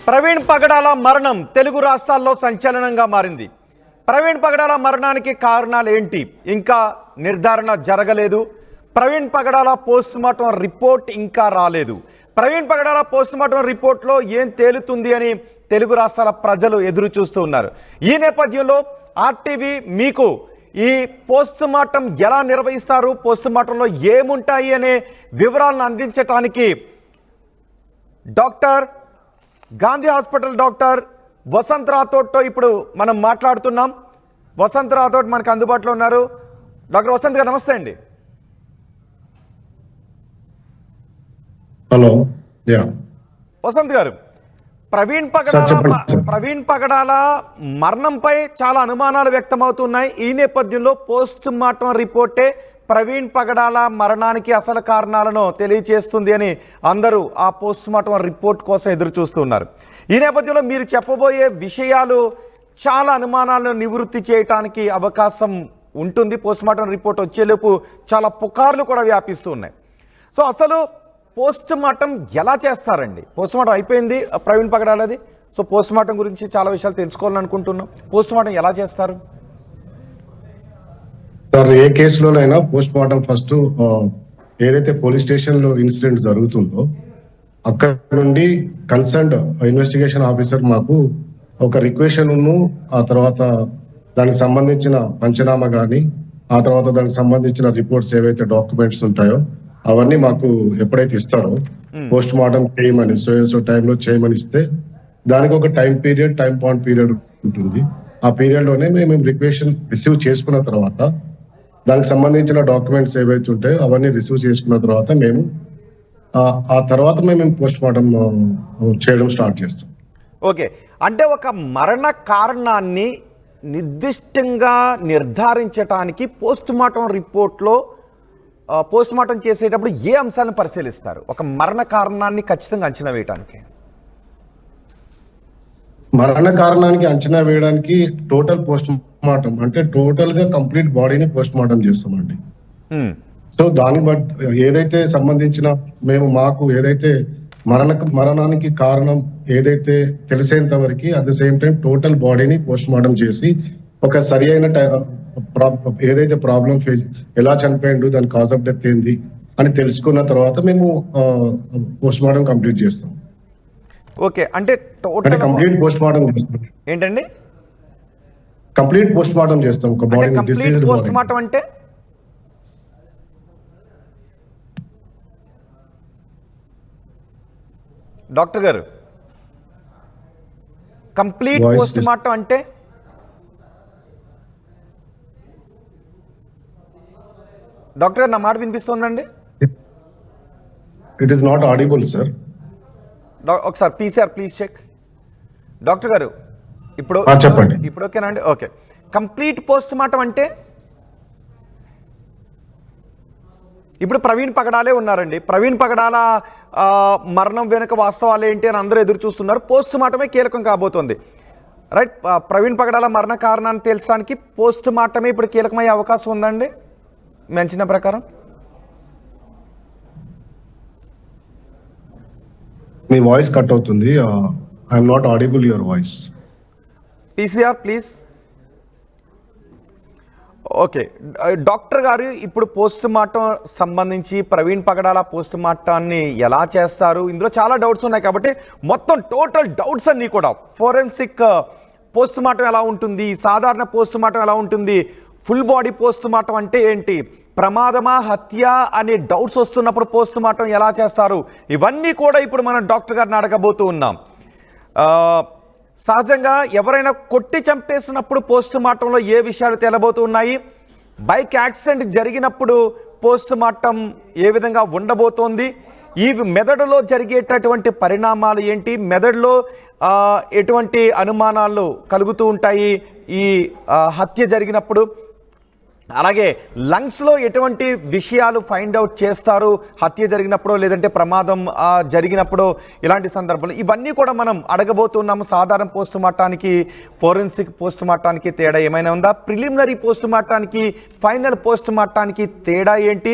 ప్రవీణ్ పగడాల మరణం తెలుగు రాష్ట్రాల్లో సంచలనంగా మారింది. ప్రవీణ్ పగడాల మరణానికి కారణాలు ఏంటి ఇంకా నిర్ధారణ జరగలేదు. ప్రవీణ్ పగడాల పోస్ట్మార్టం రిపోర్ట్ ఇంకా రాలేదు. ప్రవీణ్ పగడాల పోస్ట్మార్టం రిపోర్ట్లో ఏం తేలుతుంది అని తెలుగు రాష్ట్రాల ప్రజలు ఎదురు చూస్తూ ఉన్నారు. ఈ నేపథ్యంలో ఆర్టీవీ మీకు ఈ పోస్ట్మార్టం ఎలా నిర్వహిస్తారు, పోస్ట్మార్టంలో ఏముంటాయి అనే వివరాలను అందించడానికి doctor Gandhi hospital doctor Vasanth రాథోడ్తో ఇప్పుడు మనం మాట్లాడుతున్నాం. వసంత్ రాథోడ్ మనకు అందుబాటులో ఉన్నారు. డాక్టర్ వసంత్ గారు నమస్తే అండి. హలో. వసంత్ గారు, ప్రవీణ్ పగడాల మరణంపై చాలా అనుమానాలు వ్యక్తమవుతున్నాయి. ఈ నేపథ్యంలో పోస్ట్ మార్టం రిపోర్టే ప్రవీణ్ పగడాల మరణానికి అసలు కారణాలను తెలియజేస్తుంది అని అందరూ ఆ పోస్ట్ మార్టం రిపోర్ట్ కోసం ఎదురు చూస్తున్నారు. ఈ నేపథ్యంలో మీరు చెప్పబోయే విషయాలు చాలా అనుమానాలను నివృత్తి చేయడానికి అవకాశం ఉంటుంది. పోస్ట్ మార్టం రిపోర్ట్ వచ్చేలోపు చాలా పుకార్లు కూడా వ్యాపిస్తూ ఉన్నాయి. సో అసలు పోస్ట్ మార్టం ఎలా చేస్తారండి? పోస్ట్ మార్టం అయిపోయింది ప్రవీణ్ పగడాలది. సో పోస్ట్ మార్టం గురించి చాలా విషయాలు తెలుసుకోవాలని అనుకుంటున్నాం. పోస్ట్ మార్టం ఎలా చేస్తారు సార్? ఏ కేసులోనైనా పోస్ట్ మార్టం ఫస్ట్ ఏదైతే పోలీస్ స్టేషన్ లో ఇన్సిడెంట్ జరుగుతుందో అక్కడ నుండి కన్సర్న్డ్ ఇన్వెస్టిగేషన్ ఆఫీసర్ మాకు ఒక రిక్వెషన్ ఆ తర్వాత దానికి సంబంధించిన పంచనామా కానీ ఆ తర్వాత దానికి సంబంధించిన రిపోర్ట్స్ ఏవైతే డాక్యుమెంట్స్ ఉంటాయో అవన్నీ మాకు ఎప్పుడైతే ఇస్తారో పోస్ట్ మార్టం చేయమని సో టైంలో చేయమని ఇస్తే దానికి ఒక టైం బాండ్ పీరియడ్ ఉంటుంది. ఆ పీరియడ్ లోనే మేము రిక్వెషన్ రిసీవ్ చేసుకున్న తర్వాత దానికి సంబంధించిన డాక్యుమెంట్స్ ఏవైతే ఉంటాయో అవన్నీ రిసీవ్ చేసుకున్న తర్వాత ఆ తర్వాత మేము పోస్ట్ మార్టం చేయడం స్టార్ట్ చేస్తాం. ఓకే, అంటే ఒక మరణ కారణాన్ని నిర్దిష్టంగా నిర్ధారించడానికి పోస్ట్ మార్టం రిపోర్ట్లో పోస్ట్ మార్టం చేసేటప్పుడు ఏ అంశాలను పరిశీలిస్తారు ఒక మరణ కారణాన్ని ఖచ్చితంగా అంచనా వేయడానికి? మరణ కారణానికి అంచనా వేయడానికి టోటల్ పోస్ట్ మార్టం అంటే టోటల్ గా కంప్లీట్ బాడీని పోస్ట్ మార్టం చేస్తామండి. సో దాన్ని బట్టి ఏదైతే సంబంధించిన మాకు ఏదైతే మరణానికి కారణం ఏదైతే తెలిసేంత వరకు at the same time total బాడీని పోస్ట్ మార్టం చేసి ఒక సరి అయిన ఏదైతే ప్రాబ్లం ఎలా చనిపోయిండు, దాని కాజ్ ఆఫ్ డెత్ ఏంది అని తెలుసుకున్న తర్వాత మేము పోస్ట్ మార్టం కంప్లీట్ చేస్తాం. ఓకే, అంటే టోటల్ కంప్లీట్ పోస్ట్ మార్టం ఏంటండి? కంప్లీట్ పోస్ట్ మార్టం చేస్తాం. ఒక బాడీ కంప్లీట్ పోస్ట్ మార్టం అంటే డాక్టర్ గారు, కంప్లీట్ పోస్ట్ మార్టం అంటే డాక్టర్ గారు నా మాట వినిపిస్తుందండి? It is not audible sir. ఒకసారి పీసీఆర్ ప్లీజ్ చెక్. డాక్టర్ గారు ఇప్పుడు చెప్పండి. ఇప్పుడు ఓకేనా అండి? ఓకే, కంప్లీట్ పోస్ట్ మార్టం అంటే ఇప్పుడు ప్రవీణ్ పగడాలే ఉన్నారండి. ప్రవీణ్ పగడాల మరణం వెనుక వాస్తవాలు ఏంటి అని అందరూ ఎదురు చూస్తున్నారు. పోస్ట్ మార్టమే కీలకం కాబోతోంది, రైట్? ప్రవీణ్ పగడాల మరణ కారణాన్ని తెలుసడానికి పోస్ట్ మార్టమే ఇప్పుడు కీలకమయ్యే అవకాశం ఉందండి మంచిన ప్రకారం? మీ వాయిస్ కట్ అవుతుంది. I'm not audible your voice. PCR please. Okay doctor గారు, ఇప్పుడు పోస్ట్ మార్టం సంబంధించి ప్రవీణ్ పగడాల పోస్ట్ మార్టాన్ని ఎలా చేస్తారు, ఇందులో చాలా డౌట్స్ ఉన్నాయి కాబట్టి మొత్తం టోటల్ డౌట్స్ అన్నీ కూడా ఫోరెన్సిక్ పోస్ట్ మార్టం ఎలా ఉంటుంది, సాధారణ పోస్ట్ మార్టం ఎలా ఉంటుంది, ఫుల్ బాడీ పోస్ట్ మార్టం అంటే ఏంటి, ప్రమాదమా హత్య అనే డౌట్స్ వస్తున్నప్పుడు పోస్ట్ మార్టం ఎలా చేస్తారు, ఇవన్నీ కూడా ఇప్పుడు మనం డాక్టర్ గారిని అడగబోతూ ఉన్నాం. సహజంగా ఎవరైనా కొట్టి చంపేసినప్పుడు పోస్ట్ మార్టంలో ఏ విషయాలు తేలబోతూ ఉన్నాయి, బైక్ యాక్సిడెంట్ జరిగినప్పుడు పోస్ట్ మార్టం ఏ విధంగా ఉండబోతోంది, ఈ మెదడులో జరిగేటటువంటి పరిణామాలు ఏంటి, మెదడులో ఎటువంటి అనుమానాలు కలుగుతూ ఉంటాయి ఈ హత్య జరిగినప్పుడు, అలాగే లంగ్స్లో ఎటువంటి విషయాలు ఫైండ్ అవుట్ చేస్తారు హత్య జరిగినప్పుడు లేదంటే ప్రమాదం జరిగినప్పుడు, ఇలాంటి సందర్భాలు ఇవన్నీ కూడా మనం అడగబోతున్నాము. సాధారణ పోస్ట్ మార్టానికి ఫోరెన్సిక్ పోస్ట్ మార్టానికి తేడా ఏమైనా ఉందా, ప్రిలిమినరీ పోస్ట్ మార్టానికి ఫైనల్ పోస్ట్ మార్టానికి తేడా ఏంటి,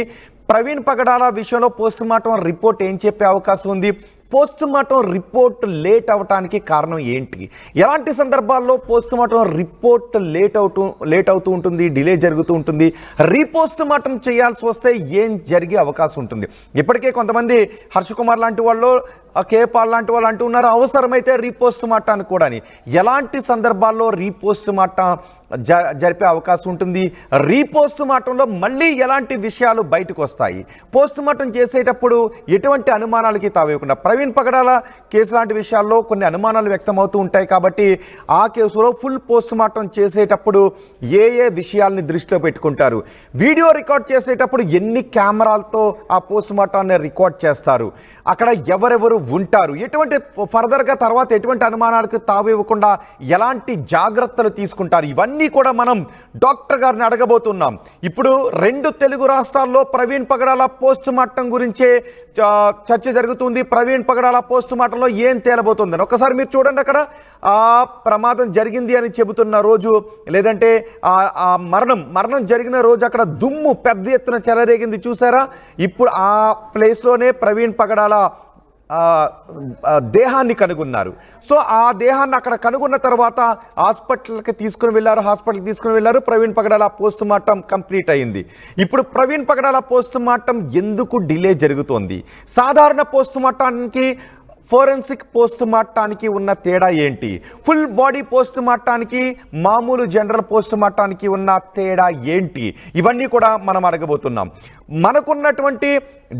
ప్రవీణ్ పగడాల విషయంలో పోస్ట్ మార్టం రిపోర్ట్ ఏం చెప్పే అవకాశం ఉంది, పోస్ట్ మార్టం రిపోర్ట్ లేట్ అవటానికి కారణం ఏంటి? ఎలాంటి సందర్భాల్లో పోస్ట్ మార్టం రిపోర్ట్ లేట్ అవుతూ ఉంటుంది, డిలే జరుగుతూ ఉంటుంది? రీపోస్ట్ మార్టం చేయాల్సి వస్తే ఏం జరిగే అవకాశం ఉంటుంది? ఇప్పటికే కొంతమంది హర్ష కుమార్ లాంటి వాళ్ళు, కే పాల్ లాంటి వాళ్ళు అంటూ ఉన్నారు అవసరమైతే రీపోస్ట్ మార్టాన్ని కూడా. ఎలాంటి సందర్భాల్లో రీపోస్ట్ మార్టం జరిపే అవకాశం ఉంటుంది? రీపోస్ట్ మార్టంలో మళ్ళీ ఎలాంటి విషయాలు బయటకు వస్తాయి? పోస్ట్ మార్టం చేసేటప్పుడు ఎటువంటి అనుమానాలకి తావేయకుండా, ప్రవీణ్ పగడాల కేసు లాంటి విషయాల్లో కొన్ని అనుమానాలు వ్యక్తమవుతూ ఉంటాయి కాబట్టి ఆ కేసులో ఫుల్ పోస్ట్ మార్టం చేసేటప్పుడు ఏ విషయాల్ని దృష్టిలో పెట్టుకుంటారు? వీడియో రికార్డ్ చేసేటప్పుడు ఎన్ని కెమెరాలతో ఆ పోస్ట్ మార్టాన్ని రికార్డ్ చేస్తారు? అక్కడ ఎవరెవరు ఉంటారు? ఎటువంటి ఫర్దర్గా తర్వాత ఎటువంటి అనుమానాలకు తావివ్వకుండా ఎలాంటి జాగ్రత్తలు తీసుకుంటారు? ఇవన్నీ కూడా మనం డాక్టర్ గారిని అడగబోతున్నాం. ఇప్పుడు 2 తెలుగు రాష్ట్రాల్లో ప్రవీణ్ పగడాల పోస్ట్ మార్టం గురించే చర్చ జరుగుతుంది. ప్రవీణ్ పగడాల పోస్ట్ మార్టంలో ఏం తేలబోతుందని ఒకసారి మీరు చూడండి. అక్కడ ఆ ప్రమాదం జరిగింది అని చెబుతున్న రోజు, లేదంటే ఆ మరణం జరిగిన రోజు అక్కడ దుమ్ము పెద్ద ఎత్తున చెలరేగింది చూసారా? ఇప్పుడు ఆ ప్లేస్లోనే ప్రవీణ్ పగడాల దేహాన్ని కనుగొన్నారు. సో ఆ దేహాన్ని అక్కడ కనుగొన్న తర్వాత హాస్పిటల్కి తీసుకుని వెళ్ళారు. ప్రవీణ్ పగడాల పోస్ట్ మార్టం కంప్లీట్ అయింది. ఇప్పుడు ప్రవీణ్ పగడాల పోస్ట్ మార్టం ఎందుకు డిలే జరుగుతోంది? సాధారణ పోస్ట్ మార్టానికి, ఫోరెన్సిక్ పోస్ట్ మార్టానికి ఉన్న తేడా ఏంటి? ఫుల్ బాడీ పోస్ట్ మార్టానికి, మామూలు జనరల్ పోస్ట్ మార్టానికి ఉన్న తేడా ఏంటి? ఇవన్నీ కూడా మనం అడగబోతున్నాం. మనకున్నటువంటి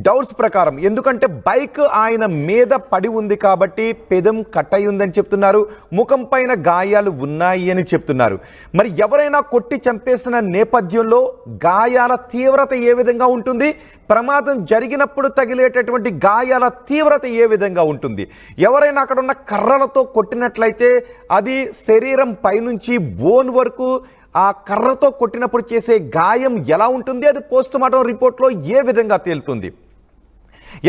డౌట్స్ ప్రకారం, ఎందుకంటే బైక్ ఆయన మీద పడి ఉంది కాబట్టి పెదం కట్ అయి ఉందని చెప్తున్నారు, ముఖం పైన గాయాలు ఉన్నాయి అని చెప్తున్నారు. మరి ఎవరైనా కొట్టి చంపేసిన నేపథ్యంలో గాయాల తీవ్రత ఏ విధంగా ఉంటుంది? ప్రమాదం జరిగినప్పుడు తగిలేటటువంటి గాయాల తీవ్రత ఏ విధంగా ఉంటుంది? ఎవరైనా అక్కడ ఉన్న కర్రలతో కొట్టినట్లయితే అది శరీరం పైనుంచి బోన్ వరకు ఆ కర్రతో కొట్టినప్పుడు చేసే గాయం ఎలా ఉంటుంది? అది పోస్ట్ మార్టం రిపోర్ట్లో ఏ విధంగా తేలుతుంది?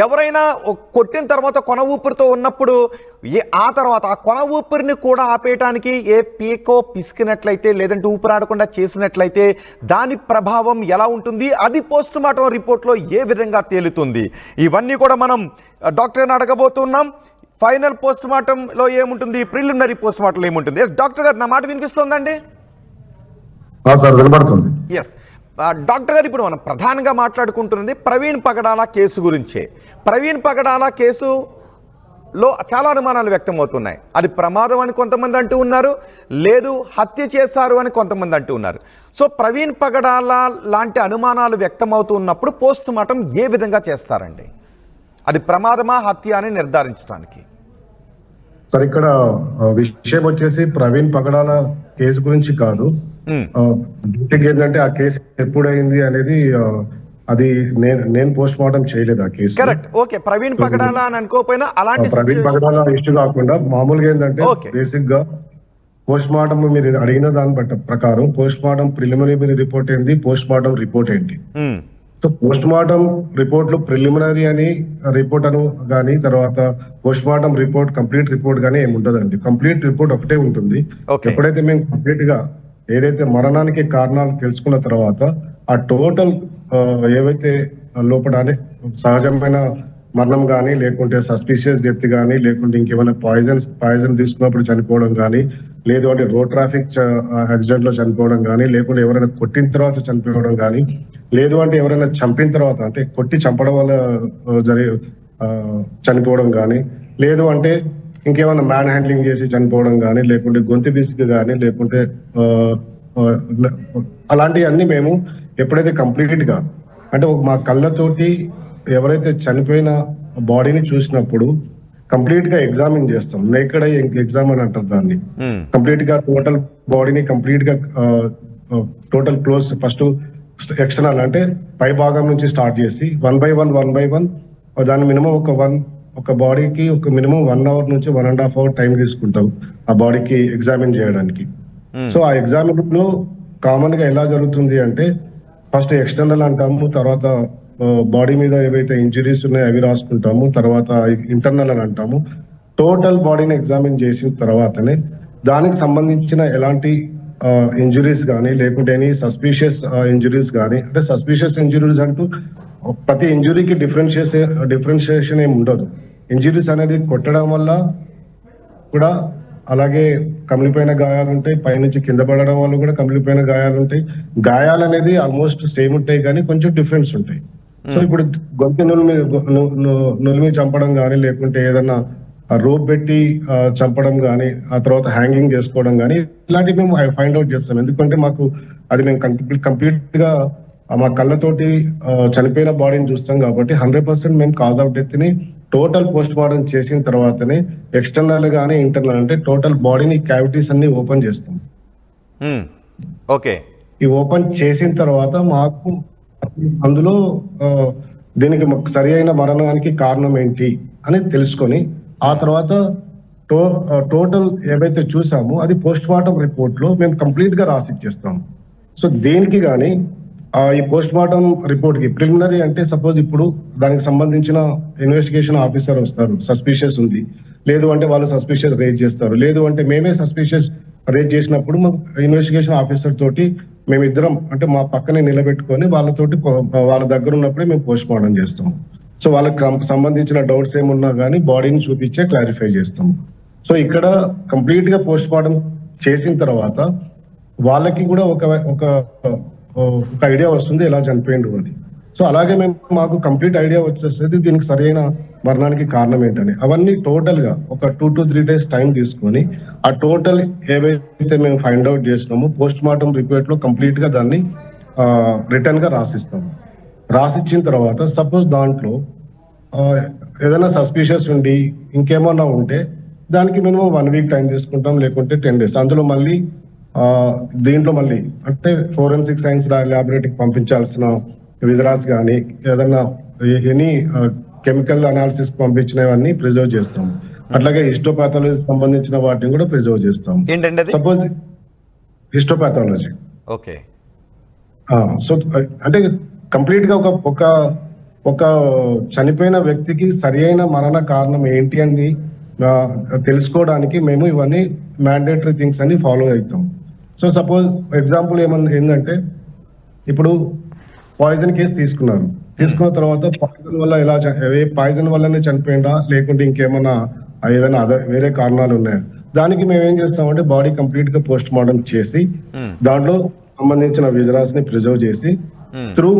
ఎవరైనా కొట్టిన తర్వాత కొన ఊపిరితో ఉన్నప్పుడు ఆ తర్వాత ఆ కొన ఊపిరిని కూడా ఆపేయటానికి ఏ పీకో పిసికినట్లయితే, లేదంటే ఊపిరాడకుండా చేసినట్లయితే దాని ప్రభావం ఎలా ఉంటుంది? అది పోస్ట్ మార్టం రిపోర్ట్లో ఏ విధంగా తేలుతుంది? ఇవన్నీ కూడా మనం డాక్టర్ని అడగబోతున్నాం. ఫైనల్ పోస్ట్ మార్టంలో ఏముంటుంది, ప్రిలిమినరీ పోస్ట్ మార్టంలో ఏముంటుంది? ఎస్ డాక్టర్ గారు, నా మాట వినిపిస్తుందండి? ఎస్ డాక్టర్ గారు, ఇప్పుడు మనం ప్రధానంగా మాట్లాడుకుంటున్నది ప్రవీణ్ పగడాల కేసు గురించే. ప్రవీణ్ పగడాల కేసులో చాలా అనుమానాలు వ్యక్తమవుతున్నాయి. అది ప్రమాదం అని కొంతమంది అంటూ ఉన్నారు, లేదు హత్య చేశారు అని కొంతమంది అంటూ ఉన్నారు. సో ప్రవీణ్ పగడాల లాంటి అనుమానాలు వ్యక్తమవుతూ ఉన్నప్పుడు పోస్ట్ మార్టం ఏ విధంగా చేస్తారండి? అది ప్రమాదమా హత్య అని నిర్ధారించడానికి. సార్, ఇక్కడ విషయం వచ్చేసి ప్రవీణ్ పగడాల కేసు గురించి కాదు. డ్యూటీకి ఏంటంటే ఆ కేసు ఎప్పుడైంది అనేది అది నేను పోస్ట్ మార్టం చేయలేదు ఆ case. Correct, okay. Praveen Pagadala అని అనుకోకపోయినా అలాంటి ప్రవీణ్ పగడాల ఇష్యూ కాకుండా మామూలుగా ఏంటంటే బేసిక్ గా పోస్ట్ మార్టం మీరు అడిగిన దాని ప్రకారం పోస్ట్ మార్టం ప్రిలిమినరీ రిపోర్ట్ ఏంటి, పోస్ట్ మార్టం రిపోర్ట్ ఏంటి? సో పోస్ట్ మార్టం రిపోర్ట్ లో ప్రిలిమినరీ అని రిపోర్ట్ అను కానీ, తర్వాత post mortem report complete report గానీ ఏమి ఉండదండి. కంప్లీట్ రిపోర్ట్ ఒకటే ఉంటుంది. ఎప్పుడైతే మేము కంప్లీట్ గా ఏదైతే మరణానికి కారణాలు తెలుసుకున్న తర్వాత ఆ టోటల్ ఏవైతే లోపల సహజమైన మరణం కానీ, లేకుంటే సస్పిషియస్ డెత్ కానీ, లేకుంటే ఇంకేమైనా పాయిజన్ తీసుకున్నప్పుడు చనిపోవడం కానీ, లేదు అంటే రోడ్ ట్రాఫిక్ యాక్సిడెంట్ లో చనిపోవడం కానీ, లేకుంటే ఎవరైనా కొట్టిన తర్వాత చనిపోవడం కానీ, లేదు అంటే ఎవరైనా చంపిన తర్వాత అంటే కొట్టి చంపడం వల్ల చనిపోవడం కానీ, లేదు అంటే ఇంకేమైనా మ్యాన్ హ్యాండ్లింగ్ చేసి చనిపోవడం కానీ, లేకుంటే గొంతు బిసిక్ కానీ, లేకుంటే అలాంటివన్నీ మేము ఎప్పుడైతే కంప్లీట్ గా అంటే మా కళ్ళతోటి ఎవరైతే చనిపోయిన బాడీని చూసినప్పుడు కంప్లీట్ గా ఎగ్జామిన్ చేస్తాం. నేకెడ్ ఐ ఎగ్జామ్ అని అంటారు దాన్ని. కంప్లీట్ గా టోటల్ బాడీని కంప్లీట్ గా టోటల్ క్లోజ్ ఫస్ట్ ఎక్స్టర్నల్ అంటే పై భాగం నుంచి స్టార్ట్ చేసి వన్ బై వన్ దాని మినిమం ఒక బాడీకి ఒక మినిమం 1 hour నుంచి 1.5 hour టైం తీసుకుంటాం ఆ బాడీకి ఎగ్జామిన్ చేయడానికి. సో ఆ ఎగ్జామిన్ లో కామన్ గా ఎలా జరుగుతుంది అంటే ఫస్ట్ ఎక్స్టర్నల్ అంటాము, తర్వాత బాడీ మీద ఏవైతే ఇంజరీస్ ఉన్నాయో అవి రాసుకుంటాము, తర్వాత ఇంటర్నల్ అని అంటాము. టోటల్ బాడీని ఎగ్జామిన్ చేసిన తర్వాతనే దానికి సంబంధించిన ఎలాంటి ఇంజరీస్ కానీ, లేకుంటే ఎనీ సస్పీషియస్ ఇంజరీస్ కానీ, అంటే సస్పీషియస్ ఇంజరీస్ అంటూ ప్రతి ఇంజురీకి డిఫరెన్షియేషన్ ఏమి ఉండదు. ఇంజురీస్ అనేది కొట్టడం వల్ల కూడా అలాగే కమిలిపోయిన గాయాలు ఉంటాయి, పైనుంచి కింద పడడం వల్ల కూడా కమిలిపోయిన గాయాలు ఉంటాయి. గాయాలు అనేది ఆల్మోస్ట్ సేమ్ ఉంటాయి కానీ కొంచెం డిఫరెన్స్ ఉంటాయి. సో ఇప్పుడు గొంతు నులిమి చంపడం కానీ, లేకుంటే ఏదన్నా రోప్ పెట్టి చంపడం కానీ, ఆ తర్వాత హ్యాంగింగ్ చేసుకోవడం కానీ, ఇలాంటివి మేము ఫైండ్ అవుట్ చేస్తాం. ఎందుకంటే మాకు అది మేము కంప్లీట్ గా మా కళ్ళతోటి చనిపోయిన బాడీని చూస్తాం కాబట్టి 100% మేము కాజ్ ఆఫ్ డెత్ ని టోటల్ పోస్ట్ మార్టం చేసిన తర్వాతనే ఎక్స్టర్నల్ గానీ ఇంటర్నల్ అంటే టోటల్ బాడీని క్యావిటీస్ అన్ని ఓపెన్ చేస్తాం. ఓకే, ఈ ఓపెన్ చేసిన తర్వాత మాకు అందులో దీనికి సరి అయిన మరణానికి కారణం ఏంటి అని తెలుసుకొని ఆ తర్వాత టోటల్ ఏవైతే చూసామో అది పోస్ట్ మార్టం రిపోర్ట్ లో మేము కంప్లీట్ గా రాసిచ్చేస్తాం. సో దేనికి కానీ ఈ పోస్ట్ మార్టం రిపోర్ట్ కి ప్రిలిమినరీ అంటే సపోజ్ ఇప్పుడు దానికి సంబంధించిన ఇన్వెస్టిగేషన్ ఆఫీసర్ వస్తారు, సస్పిషియస్ ఉంది, లేదు అంటే వాళ్ళు సస్పిషియస్ రేజ్ చేస్తారు, లేదు అంటే మేమే సస్పిషియస్ రేజ్ చేసినప్పుడు ఇన్వెస్టిగేషన్ ఆఫీసర్ తోటి మేమిద్దరం అంటే మా పక్కనే నిలబెట్టుకొని వాళ్ళతోటి వాళ్ళ దగ్గర ఉన్నప్పుడే మేము పోస్ట్ మార్టం చేస్తాం. సో వాళ్ళకి సంబంధించిన డౌట్స్ ఏమున్నా కానీ బాడీని చూపించే క్లారిఫై చేస్తాము. సో ఇక్కడ కంప్లీట్ గా పోస్ట్ మార్టం చేసిన తర్వాత వాళ్ళకి కూడా ఒక ఐడియా వస్తుంది ఎలా చనిపోయిండు అని. సో అలాగే మాకు కంప్లీట్ ఐడియా వచ్చేస్తుంది దీనికి సరైన మరణానికి కారణం ఏంటని. అవన్నీ టోటల్ గా ఒక 2 to 3 days టైం తీసుకొని ఆ టోటల్ ఏవైతే మేము ఫైండ్ అవుట్ చేసినామో పోస్ట్ మార్టం రిపోర్ట్ లో కంప్లీట్ గా దాన్ని రిటర్న్ గా రాసిస్తాము. రాసిచ్చిన తర్వాత సపోజ్ దాంట్లో ఏదైనా సస్పిషియస్ ఉండి ఇంకేమన్నా ఉంటే దానికి మినిమం 1 week టైం తీసుకుంటాం, లేకుంటే 10 days. అందులో మళ్ళీ దీంట్లో మళ్ళీ అంటే ఫోరెన్సిక్ సైన్స్ ల్యాబొరేటరీకి పంపించాల్సిన విజరాస్ కానీ ఏదన్నా ఎనీ కెమికల్ అనాలిసిస్ పంపించినవన్నీ ప్రిజర్వ్ చేస్తాం. అట్లాగే హిస్టోపాథాలజీ సంబంధించిన వాటిని కూడా ప్రిజర్వ్ చేస్తాం. Suppose histopathology. ఓకే, సో అంటే కంప్లీట్ గా ఒక చనిపోయిన వ్యక్తికి సరి అయిన మరణ కారణం ఏంటి అని తెలుసుకోవడానికి మేము ఇవన్నీ మ్యాండేటరీ థింగ్స్ అన్ని ఫాలో అవుతాం. సో సపోజ్ ఎగ్జాంపుల్ ఏంటంటే ఇప్పుడు పాయిజన్ కేసు తీసుకున్న తర్వాత పాయిజన్ వల్ల పాయిజన్ వల్లనే చనిపోయిందా లేకుంటే ఇంకేమన్నా ఏదైనా వేరే కారణాలు ఉన్నాయా, దానికి మేము ఏం చేస్తామంటే బాడీ కంప్లీట్ గా పోస్ట్ మార్టం చేసి దాంట్లో సంబంధించిన విజరాస్ ని ప్రిజర్వ్ చేసి త్రూ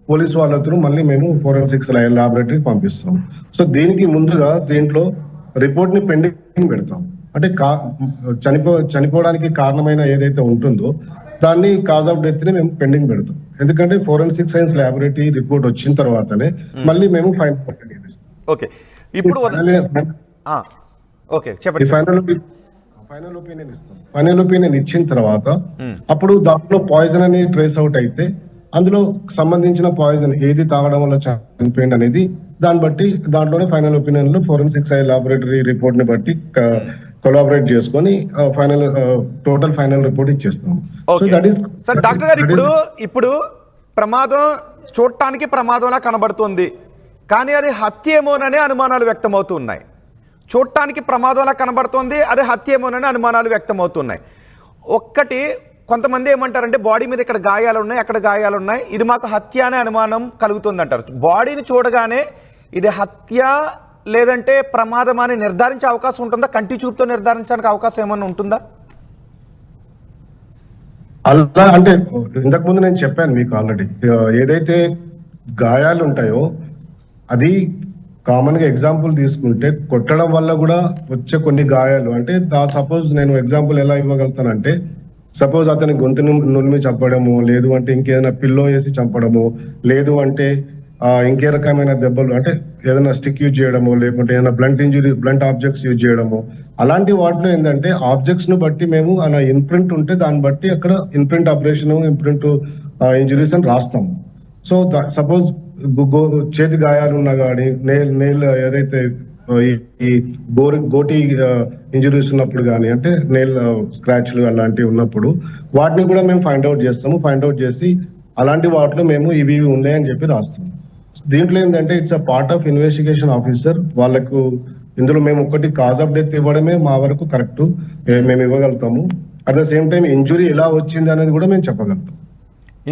పోలీస్ వాళ్ళ త్రూ మళ్ళీ మేము ఫోరెన్సిక్స్ ల్యాబొరేటరీకి పంపిస్తాం. సో దీనికి ముందుగా దీంట్లో రిపోర్ట్ ని పెండింగ్ పెడతాం. అంటే చనిపోవడానికి కారణమైన ఏదైతే ఉంటుందో దాన్ని కాజ్ ఆఫ్ డెత్ ని మేము పెండింగ్ పెడతాం. ఎందుకంటే ఫోరెన్సిక్ సైన్స్ ల్యాబొరేటరీ రిపోర్ట్ వచ్చిన తర్వాతనే మళ్ళీ మేము ఫైనల్ ఒపీనియన్ ఇస్తాం. ఫైనల్ ఒపీనియన్ ఇచ్చిన తర్వాత అప్పుడు దాంట్లో పాయిజన్ అని ట్రేస్ అవుట్ అయితే అందులో సంబంధించిన పాయిజన్ ఏది తాగడం వల్ల చనిపోయింది అనేది దాన్ని బట్టి దాంట్లోనే ఫైనల్ ఒపీనియన్ లో ఫోరెన్సిక్ సైన్స్ ల్యాబొరేటరీ రిపోర్ట్ ని బట్టి కొలాబరేట్ చేసుకొని టోటల్ ఫైనల్ రిపోర్ట్ ఇచ్చేస్తాం. సార్ డాక్టర్ గారు ఇప్పుడు ప్రమాదం చూడటానికి ప్రమాదంలా కనబడుతుంది కానీ అది హత్య ఏమోననే అనుమానాలు వ్యక్తమవుతున్నాయి. చూడటానికి ప్రమాదంలా కనబడుతోంది, అదే హత్య ఏమోననే అనుమానాలు వ్యక్తమవుతున్నాయి. ఒక్కటి కొంతమంది ఏమంటారంటే బాడీ మీద ఇక్కడ గాయాలు ఉన్నాయి, అక్కడ గాయాలు ఉన్నాయి, ఇది మాకు హత్య అనే అనుమానం కలుగుతుంది అంటారు. బాడీని చూడగానే ఇది హత్య లేదంటే ప్రమాదం అని నిర్ధారించే అవకాశం ఉంటుందా? కంటి చూపుతో నిర్ధారించడానికి అవకాశం ఏమన్నా ఉంటుందా? అలా అంటే ఇంతకు ముందు నేను చెప్పాను మీకు ఆల్రెడీ, ఏదైతే గాయాలు ఉంటాయో అది కామన్ గా ఎగ్జాంపుల్ తీసుకుంటే కొట్టడం వల్ల కూడా వచ్చే కొన్ని గాయాలు అంటే సపోజ్ నేను ఎగ్జాంపుల్ ఎలా ఇవ్వగలుగుతానంటే సపోజ్ అతని గొంతు నులిమి చంపడము, లేదు అంటే ఇంకేదైనా పిల్లో వేసి చంపడము, లేదు అంటే ఇంకే రకమైన దెబ్బలు అంటే ఏదైనా స్టిక్ యూజ్ చేయడము, లేకుంటే ఏదైనా బ్లంట్ ఆబ్జెక్ట్స్ యూజ్ చేయడము, అలాంటి వాటిలో ఏంటంటే ఆబ్జెక్ట్స్ ను బట్టి మేము అలా ఇన్ప్రింట్ ఉంటే దాన్ని బట్టి అక్కడ ఇన్ప్రింట్ ఆపరేషన్ ఇంప్రింట్ ఇంజురీస్ అని రాస్తాం. సో సపోజ్ చేతి గాయాలు ఉన్నా కానీ నెయిల్ ఏదైతే ఈ గోటి ఇంజురీస్ ఉన్నప్పుడు కానీ అంటే నెయిల్ స్క్రాచ్లు అలాంటివి ఉన్నప్పుడు వాటిని కూడా మేము ఫైండ్ అవుట్ చేస్తాము. ఫైండ్ అవుట్ చేసి అలాంటి వాటిలో మేము ఇవి ఉన్నాయని చెప్పి రాస్తాము. దీంట్లో ఏంటంటే it's a part of investigation officer వాళ్ళకు ఇందులో మేము ఒకటి కాజ్ ఆఫ్ డెత్ ఇవ్వడమే మా వరకు కరెక్ట్ మేము ఇవ్వగలుగుతాము. At the same time injury ఎలా వచ్చింది అనేది కూడా మేము చెప్పగలుగుతాం.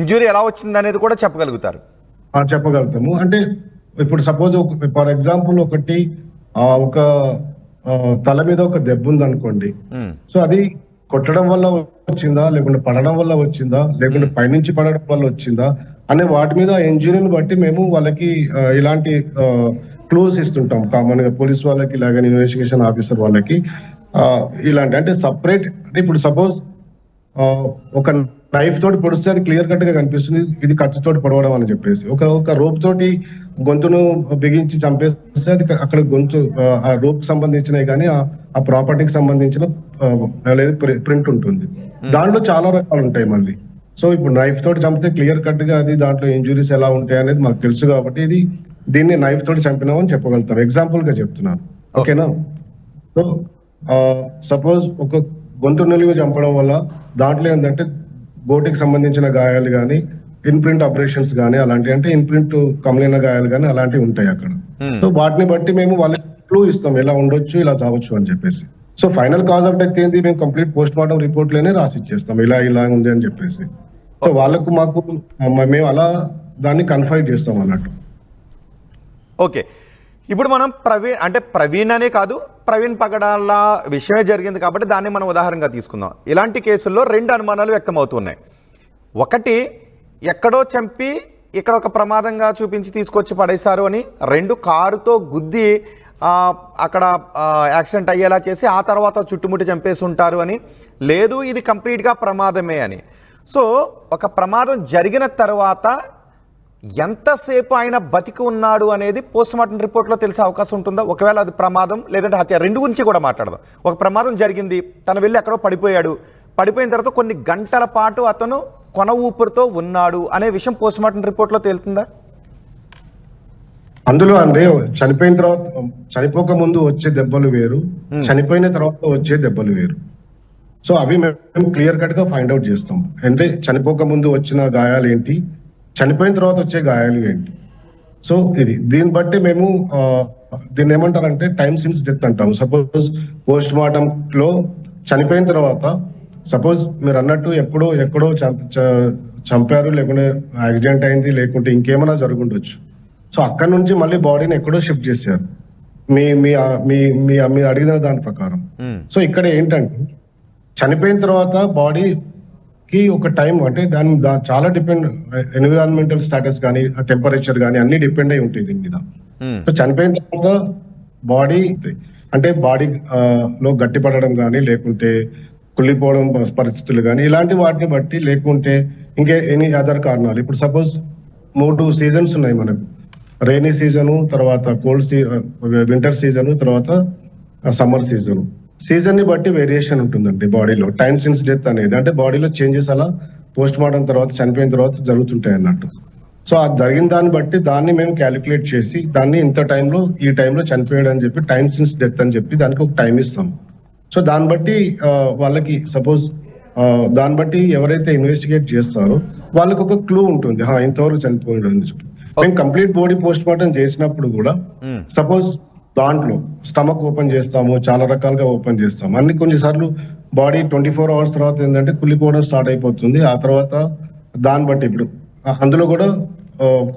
ఇంజురీ ఎలా వచ్చింది అనేది కూడా చెప్పగలుగుతారు. చెప్పగలుగుతాము. అంటే ఇప్పుడు సపోజ్ ఫర్ ఎగ్జాంపుల్ ఒకటి ఒక తల మీద ఒక దెబ్బ ఉంది అనుకోండి. సో అది కొట్టడం వల్ల వచ్చిందా, లేకుంటే పడడం వల్ల వచ్చిందా, లేకుంటే పైనుంచి పడడం వల్ల వచ్చిందా అనే వాటి మీద ఇంజురీని బట్టి మేము వాళ్ళకి ఇలాంటి క్లూస్ ఇస్తుంటాం. కామన్ గా పోలీస్ వాళ్ళకి ఇలాగే ఇన్వెస్టిగేషన్ ఆఫీసర్ వాళ్ళకి ఇలాంటి అంటే సపరేట్. అంటే ఇప్పుడు సపోజ్ ఒక నైఫ్ తోటి పొడిస్తే అది క్లియర్ కట్ గా కనిపిస్తుంది, ఇది కత్తితోటి పొడవడం అని చెప్పేసి. ఒక రోప్ తోటి గొంతును బిగించి చంపేస్తే అది అక్కడ గొంతు ఆ రోప్ సంబంధించినవి కానీ ఆ ప్రాపర్టీకి సంబంధించిన లేదు ప్రింట్ ఉంటుంది. దాంట్లో చాలా రకాలు ఉంటాయి మళ్ళీ. సో ఇప్పుడు నైఫ్ తోటి చంపితే క్లియర్ కట్ గా అది దాంట్లో ఇంజురీస్ ఎలా ఉంటాయి అనేది మాకు తెలుసు కాబట్టి దీన్ని నైఫ్ తోటి చంపినామని చెప్పగలుగుతాం. ఎగ్జాంపుల్ గా చెప్తున్నాను, ఓకేనా? సో సపోజ్ ఒక గొంతు నిలువ చంపడం వల్ల దాంట్లో ఏంటంటే గోటికి సంబంధించిన గాయాలు కానీ, ఇన్ప్రింట్ ఆపరేషన్స్ కానీ అలాంటివి, అంటే ఇన్ప్రింట్ కమిలిన గాయాలు కానీ అలాంటివి ఉంటాయి అక్కడ. సో వాటిని బట్టి మేము వాళ్ళకి క్లూ ఇస్తాం, ఇలా ఉండొచ్చు, ఇలా చావచ్చు అని చెప్పేసి. So final cause of death ఏంటి మేము కంప్లీట్ పోస్ట్ మార్టం రిపోర్ట్ లోనే రాసి ఇచ్చేస్తాం, ఇలా ఉంది అని చెప్పేసి. సో వాళ్ళకు మాకు మేము అలా దాన్ని కన్ఫైడ్ చేస్తాం అన్నట్టు. ఓకే, ఇప్పుడు మనం ప్రవీణ్ అనే కాదు, ప్రవీణ్ పగడాల విషయమే జరిగింది కాబట్టి దాన్ని మనం ఉదాహరణగా తీసుకుందాం. ఇలాంటి కేసుల్లో 2 అనుమానాలు వ్యక్తమవుతున్నాయి. ఒకటి, ఎక్కడో చంపి ఇక్కడ ఒక ప్రమాదంగా చూపించి తీసుకొచ్చి పడేశారు అని. 2, కారుతో గుద్ది అక్కడ యాక్సిడెంట్ అయ్యేలా చేసి ఆ తర్వాత చుట్టుముట్టి చంపేసి ఉంటారు అని. లేదు, ఇది కంప్లీట్గా ప్రమాదమే అని. సో ఒక ప్రమాదం జరిగిన తర్వాత ఎంతసేపు ఆయన బతికి ఉన్నాడు అనేది పోస్ట్ మార్టం రిపోర్ట్లో తెలిసే అవకాశం ఉంటుందా? ఒకవేళ అది ప్రమాదం లేదంటే హత్య, 2 గురించి కూడా మాట్లాడదాం. ఒక ప్రమాదం జరిగింది, తను వెళ్ళి ఎక్కడో పడిపోయాడు, పడిపోయిన తర్వాత కొన్ని గంటల పాటు అతను కొన ఊపిరితో ఉన్నాడు అనే విషయం పోస్ట్ మార్టం రిపోర్ట్లో తేలుతుందా? అందులో అంటే చనిపోయిన తర్వాత, చనిపోక ముందు వచ్చే దెబ్బలు వేరు, చనిపోయిన తర్వాత వచ్చే దెబ్బలు వేరు. సో అవి మేము క్లియర్ కట్ గా ఫైండ్ అవుట్ చేస్తాం. అంటే చనిపోక ముందు వచ్చిన గాయాలు ఏంటి, చనిపోయిన తర్వాత వచ్చే గాయాలు ఏంటి. సో దీన్ని బట్టి మేము దీన్ని ఏమంటారంటే టైమ్ సిన్స్ డెత్ అంటాము. సపోజ్ పోస్ట్ మార్టం లో చనిపోయిన తర్వాత, సపోజ్ మీరు అన్నట్టు ఎక్కడో చంపారు, లేకుంటే యాక్సిడెంట్ అయింది, లేకుంటే ఇంకేమైనా జరుగుండొచ్చు. సో అక్కడ నుంచి మళ్ళీ బాడీని ఎక్కడో షిఫ్ట్ చేశారు మీ అడిగిన దాని ప్రకారం. సో ఇక్కడ ఏంటంటే చనిపోయిన తర్వాత బాడీకి ఒక టైం, అంటే దాని చాలా డిపెండ్, ఎన్విరాన్మెంటల్ స్టాటస్ కానీ, టెంపరేచర్ కానీ అన్ని డిపెండ్ అయి ఉంటాయి దీని మీద. సో చనిపోయిన తర్వాత బాడీ అంటే బాడీ లో గట్టిపడడం కానీ, లేకుంటే కుళ్ళిపోవడం పరిస్థితులు కానీ, ఇలాంటి వాటిని బట్టి, లేకుంటే ఇంకే ఎనీ అదర్ కారణాలు. ఇప్పుడు సపోజ్ 3 సీజన్స్ ఉన్నాయి మనకు, రైనీ సీజను, తర్వాత వింటర్ సీజను, తర్వాత సమ్మర్ సీజను. సీజన్ ని బట్టి వేరియేషన్ ఉంటుందండి బాడీలో. టైమ్ సిన్స్ డెత్ అనేది అంటే బాడీలో చేంజెస్ అలా పోస్ట్ మార్టం తర్వాత, చనిపోయిన తర్వాత జరుగుతుంటాయి అన్నట్టు. సో అది జరిగిన దాన్ని బట్టి దాన్ని మేము క్యాలిక్యులేట్ చేసి దాన్ని ఇంత టైంలో ఈ టైంలో చనిపోయాడు అని చెప్పి టైమ్ సిన్స్ డెత్ అని చెప్పి దానికి ఒక టైం ఇస్తాం. సో దాన్ని బట్టి వాళ్ళకి సపోజ్ దాన్ని బట్టి ఎవరైతే ఇన్వెస్టిగేట్ చేస్తారో వాళ్ళకి ఒక క్లూ ఉంటుంది, ఇంతవరకు చనిపోయాడు అని చెప్పి. మేము కంప్లీట్ బాడీ పోస్ట్ మార్టం చేసినప్పుడు కూడా సపోజ్ దాంట్లో స్టమక్ ఓపెన్ చేస్తాము, చాలా రకాలుగా ఓపెన్ చేస్తాము. అన్ని కొన్నిసార్లు బాడీ 24 అవర్స్ తర్వాత ఏంటంటే కుళ్ళిపోవడం స్టార్ట్ అయిపోతుంది. ఆ తర్వాత దాన్ని బట్టి ఇప్పుడు అందులో కూడా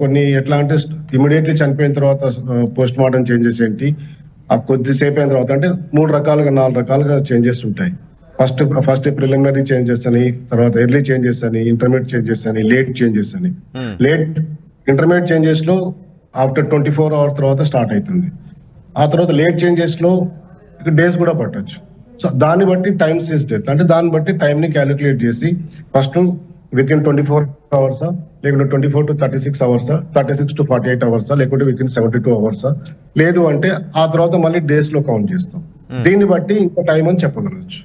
కొన్ని ఎట్లా అంటే ఇమీడియట్లీ చనిపోయిన తర్వాత పోస్ట్ మార్టం చేంజెస్ ఏంటి, కొద్దిసేపు అయిన తర్వాత అంటే 3 రకాలుగా 4 రకాలుగా చేంజెస్ ఉంటాయి. ఫస్ట్ ప్రిలిమినరీ చేంజెస్ అని, తర్వాత ఎర్లీ చేంజెస్ అని, ఇంటర్మీడియట్ చేంజెస్ అని, లేట్ చేంజెస్ అని. ఇంటర్మీడియట్ చేంజెస్ లో ఆఫ్టర్ 24 అవర్స్ తర్వాత స్టార్ట్ అవుతుంది. ఆ తర్వాత లేట్ చేంజెస్ లో డేస్ కూడా పట్టొచ్చు. సో దాన్ని బట్టి టైమ్ సిన్స్ డెత్ అంటే దాన్ని బట్టి టైం ని క్యాలిక్యులేట్ చేసి ఫస్ట్ విత్ ఇన్ 24 అవర్సా, లేకుంటే 24 to 36 అవర్సా, 36 to 48 అవర్సా, లేకుంటే విత్ ఇన్ 72 అవర్సా, లేదు అంటే ఆ తర్వాత మళ్ళీ డేస్ లో కౌంట్ చేస్తాం. దీన్ని బట్టి ఇంత టైం అని చెప్పగలవచ్చు.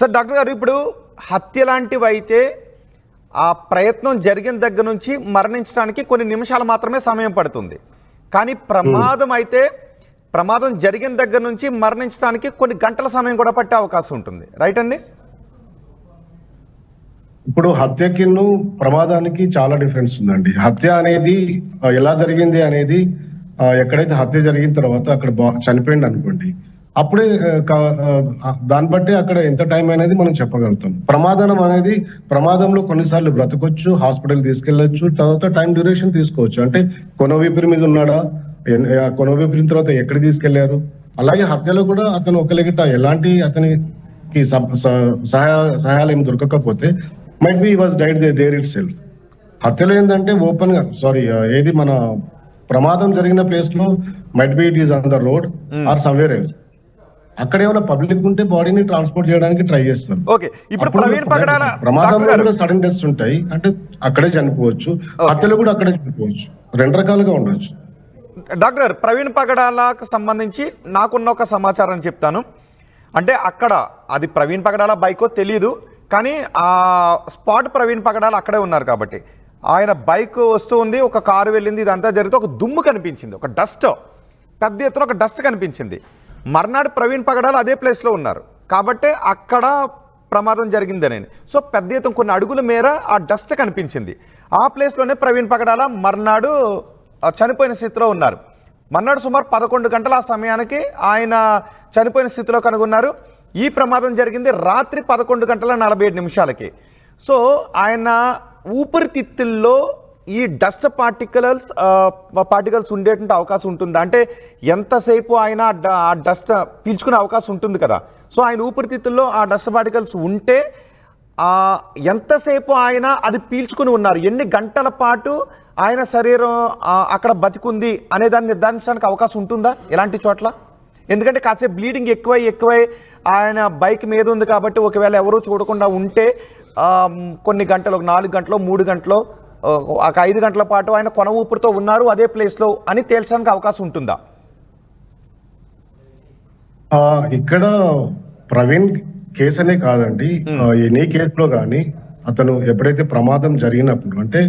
సార్ డాక్టర్ గారు, ఇప్పుడు హత్య లాంటివి అయితే ఆ ప్రయత్నం జరిగిన దగ్గర నుంచి మరణించడానికి కొన్ని నిమిషాలు మాత్రమే సమయం పడుతుంది. కానీ ప్రమాదం అయితే ప్రమాదం జరిగిన దగ్గర నుంచి మరణించడానికి కొన్ని గంటల సమయం కూడా పట్టే అవకాశం ఉంటుంది, రైట్ అండి? ఇప్పుడు హత్యకి ప్రమాదానికి చాలా డిఫరెన్స్ ఉందండి. హత్య అనేది ఎలా జరిగింది అనేది, ఎక్కడైతే హత్య జరిగిన తర్వాత అక్కడ చనిపోయింది అనుకోండి, అప్పుడే దాన్ని బట్టి అక్కడ ఎంత టైం అనేది మనం చెప్పగలుగుతాం. ప్రమాదంలో కొన్నిసార్లు బ్రతకొచ్చు, హాస్పిటల్ తీసుకెళ్లొచ్చు, తర్వాత టైం డ్యూరేషన్ తీసుకోవచ్చు. అంటే కొన ఊపిరి మీద ఉన్నాడా, కొన ఊపిరిన తర్వాత ఎక్కడికి తీసుకెళ్లారు. అలాగే హత్యలో కూడా అతను ఒకలిగిట ఎలాంటి అతనికి సహాయాలు ఏమి దొరకకపోతే might be he was died there itself. హత్యలో ఏంటంటే ఓపెన్ గా ఏది మన ప్రమాదం జరిగిన ప్లేస్ లో might be it is on the road or somewhere else. అక్కడ ఏమైనా పబ్లిక్ ఉంటే బాడీని ట్రాన్స్పోర్ట్ చేయడానికి ట్రై చేస్తారు. ఓకే, ఇప్పుడు ప్రవీణ్ పగడాల ప్రమాదంలో కూడా సడన్ డెత్స్ ఉంటాయి, అంటే అక్కడే చనిపోవచ్చు. హత్యలు కూడా అక్కడే చనిపోవచ్చు, రెండు రకాలుగా ఉండొచ్చు. డాక్టర్, ప్రవీణ్ పగడాలకు సంబంధించి నాకున్న ఒక సమాచారం చెప్తాను. అంటే అక్కడ అది ప్రవీణ్ పగడాల బైకో తెలియదు, కానీ ఆ స్పాట్ ప్రవీణ్ పగడాల అక్కడే ఉన్నారు కాబట్టి ఆయన బైక్ వస్తూ ఉంది, ఒక కారు వెళ్ళింది, ఇదంతా జరిగితే ఒక దుమ్ము కనిపించింది, ఒక డస్ట్, పెద్ద ఎత్తున ఒక డస్ట్ కనిపించింది. మర్నాడు ప్రవీణ్ పగడాల అదే ప్లేస్లో ఉన్నారు కాబట్టి అక్కడ ప్రమాదం జరిగిందని. సో పెద్ద ఎత్తున కొన్ని అడుగుల మేర ఆ డస్ట్ కనిపించింది. ఆ ప్లేస్లోనే ప్రవీణ్ పగడాల మర్నాడు చనిపోయిన స్థితిలో ఉన్నారు. మర్నాడు సుమారు 11 గంటల ఆ సమయానికి ఆయన చనిపోయిన స్థితిలో కనుగొన్నారు. ఈ ప్రమాదం జరిగింది రాత్రి 11 గంటల 47 నిమిషాలకి. సో ఆయన ఊపిరితిత్తుల్లో ఈ డస్ట్ పార్టికల్స్ ఉండేటువంటి అవకాశం ఉంటుందా? అంటే ఎంతసేపు ఆయన ఆ డస్ట్ పీల్చుకునే అవకాశం ఉంటుంది కదా. సో ఆయన ఊపిరితిత్తుల్లో ఆ డస్ట్ పార్టికల్స్ ఉంటే ఎంతసేపు ఆయన అది పీల్చుకుని ఉన్నారు, ఎన్ని గంటల పాటు ఆయన శరీరం అక్కడ బతికుంది అనే దాన్ని నిర్ధారించడానికి అవకాశం ఉంటుందా ఎలాంటి చోట్ల? ఎందుకంటే కాసేపు బ్లీడింగ్ ఎక్కువై ఆయన బైక్ మీద ఉంది కాబట్టి ఒకవేళ ఎవరూ చూడకుండా ఉంటే కొన్ని గంటలు, 4 గంటలు, 3 గంటలు, ఒక 5 గంటల పాటు ఆయన కొన ఊపిరితో ఉన్నారు అదే ప్లేస్లో అని తేల్చడానికి అవకాశం ఉంటుందా? ఇక్కడ ప్రవీణ్ కేసు అనే కాదండి, ఎనీ కేసులో కానీ అతను ఎప్పుడైతే ప్రమాదం జరిగినప్పుడు, అంటే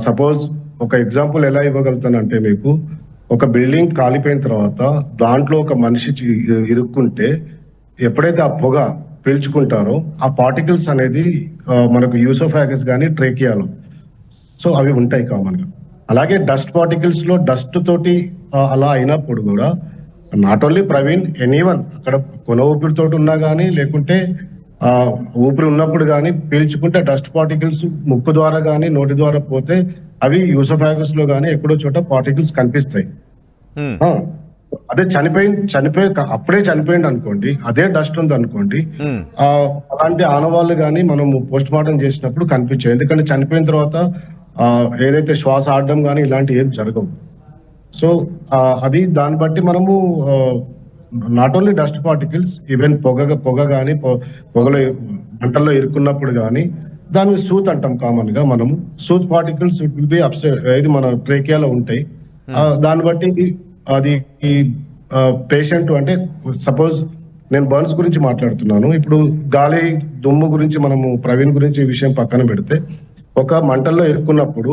సపోజ్ ఒక ఎగ్జాంపుల్ ఎలా ఇవ్వగలుగుతానంటే, మీకు ఒక బిల్డింగ్ కాలిపోయిన తర్వాత దాంట్లో ఒక మనిషి ఇరుక్కుంటే ఎప్పుడైతే ఆ పొగ పీల్చుకుంటారో ఆ పార్టికల్స్ అనేది మనకు యూసోఫాగస్ కానీ ట్రేకియాలో, సో అవి ఉంటాయి కామన్ గా. అలాగే డస్ట్ పార్టికల్స్ లో డస్ట్ తోటి అలా అయినప్పుడు కూడా నాట్ ఓన్లీ ప్రవీణ్, ఎనీవన్ అక్కడ కొన ఊపిరితో ఉన్నా కానీ లేకుంటే ఊపిరి ఉన్నప్పుడు కానీ పీల్చుకుంటే డస్ట్ పార్టికల్స్ ముక్కు ద్వారా కానీ నోటి ద్వారా పోతే అవి యూసోఫాగస్ లో కానీ ఎక్కడో చోట పార్టికల్స్ కనిపిస్తాయి. అదే అప్పుడే చనిపోయింది అనుకోండి, అదే డస్ట్ ఉంది అనుకోండి, అలాంటి ఆనవాళ్ళు కానీ మనము పోస్ట్ మార్టం చేసినప్పుడు కనిపించాయి. ఎందుకంటే చనిపోయిన తర్వాత ఏదైతే శ్వాస ఆడడం కానీ ఇలాంటి ఏం జరగవు. సో అది దాన్ని బట్టి మనము not only dust particles, even పొగ కానీ పొగలో మంటల్లో ఇరుక్కున్నప్పుడు కానీ దాన్ని సూత్ అంటాం కామన్ గా మనము. సూత్ పార్టికల్స్ ఇట్ విల్ బి ఇది మన ట్రేకియాలో ఉంటాయి. దాన్ని బట్టి అది పేషెంట్, అంటే సపోజ్ నేను బర్న్స్ గురించి మాట్లాడుతున్నాను, ఇప్పుడు గాలి దుమ్ము గురించి మనము ప్రవీణ్ గురించి ఈ విషయం పక్కన పెడితే, ఒక మంటల్లో ఇరుక్కున్నప్పుడు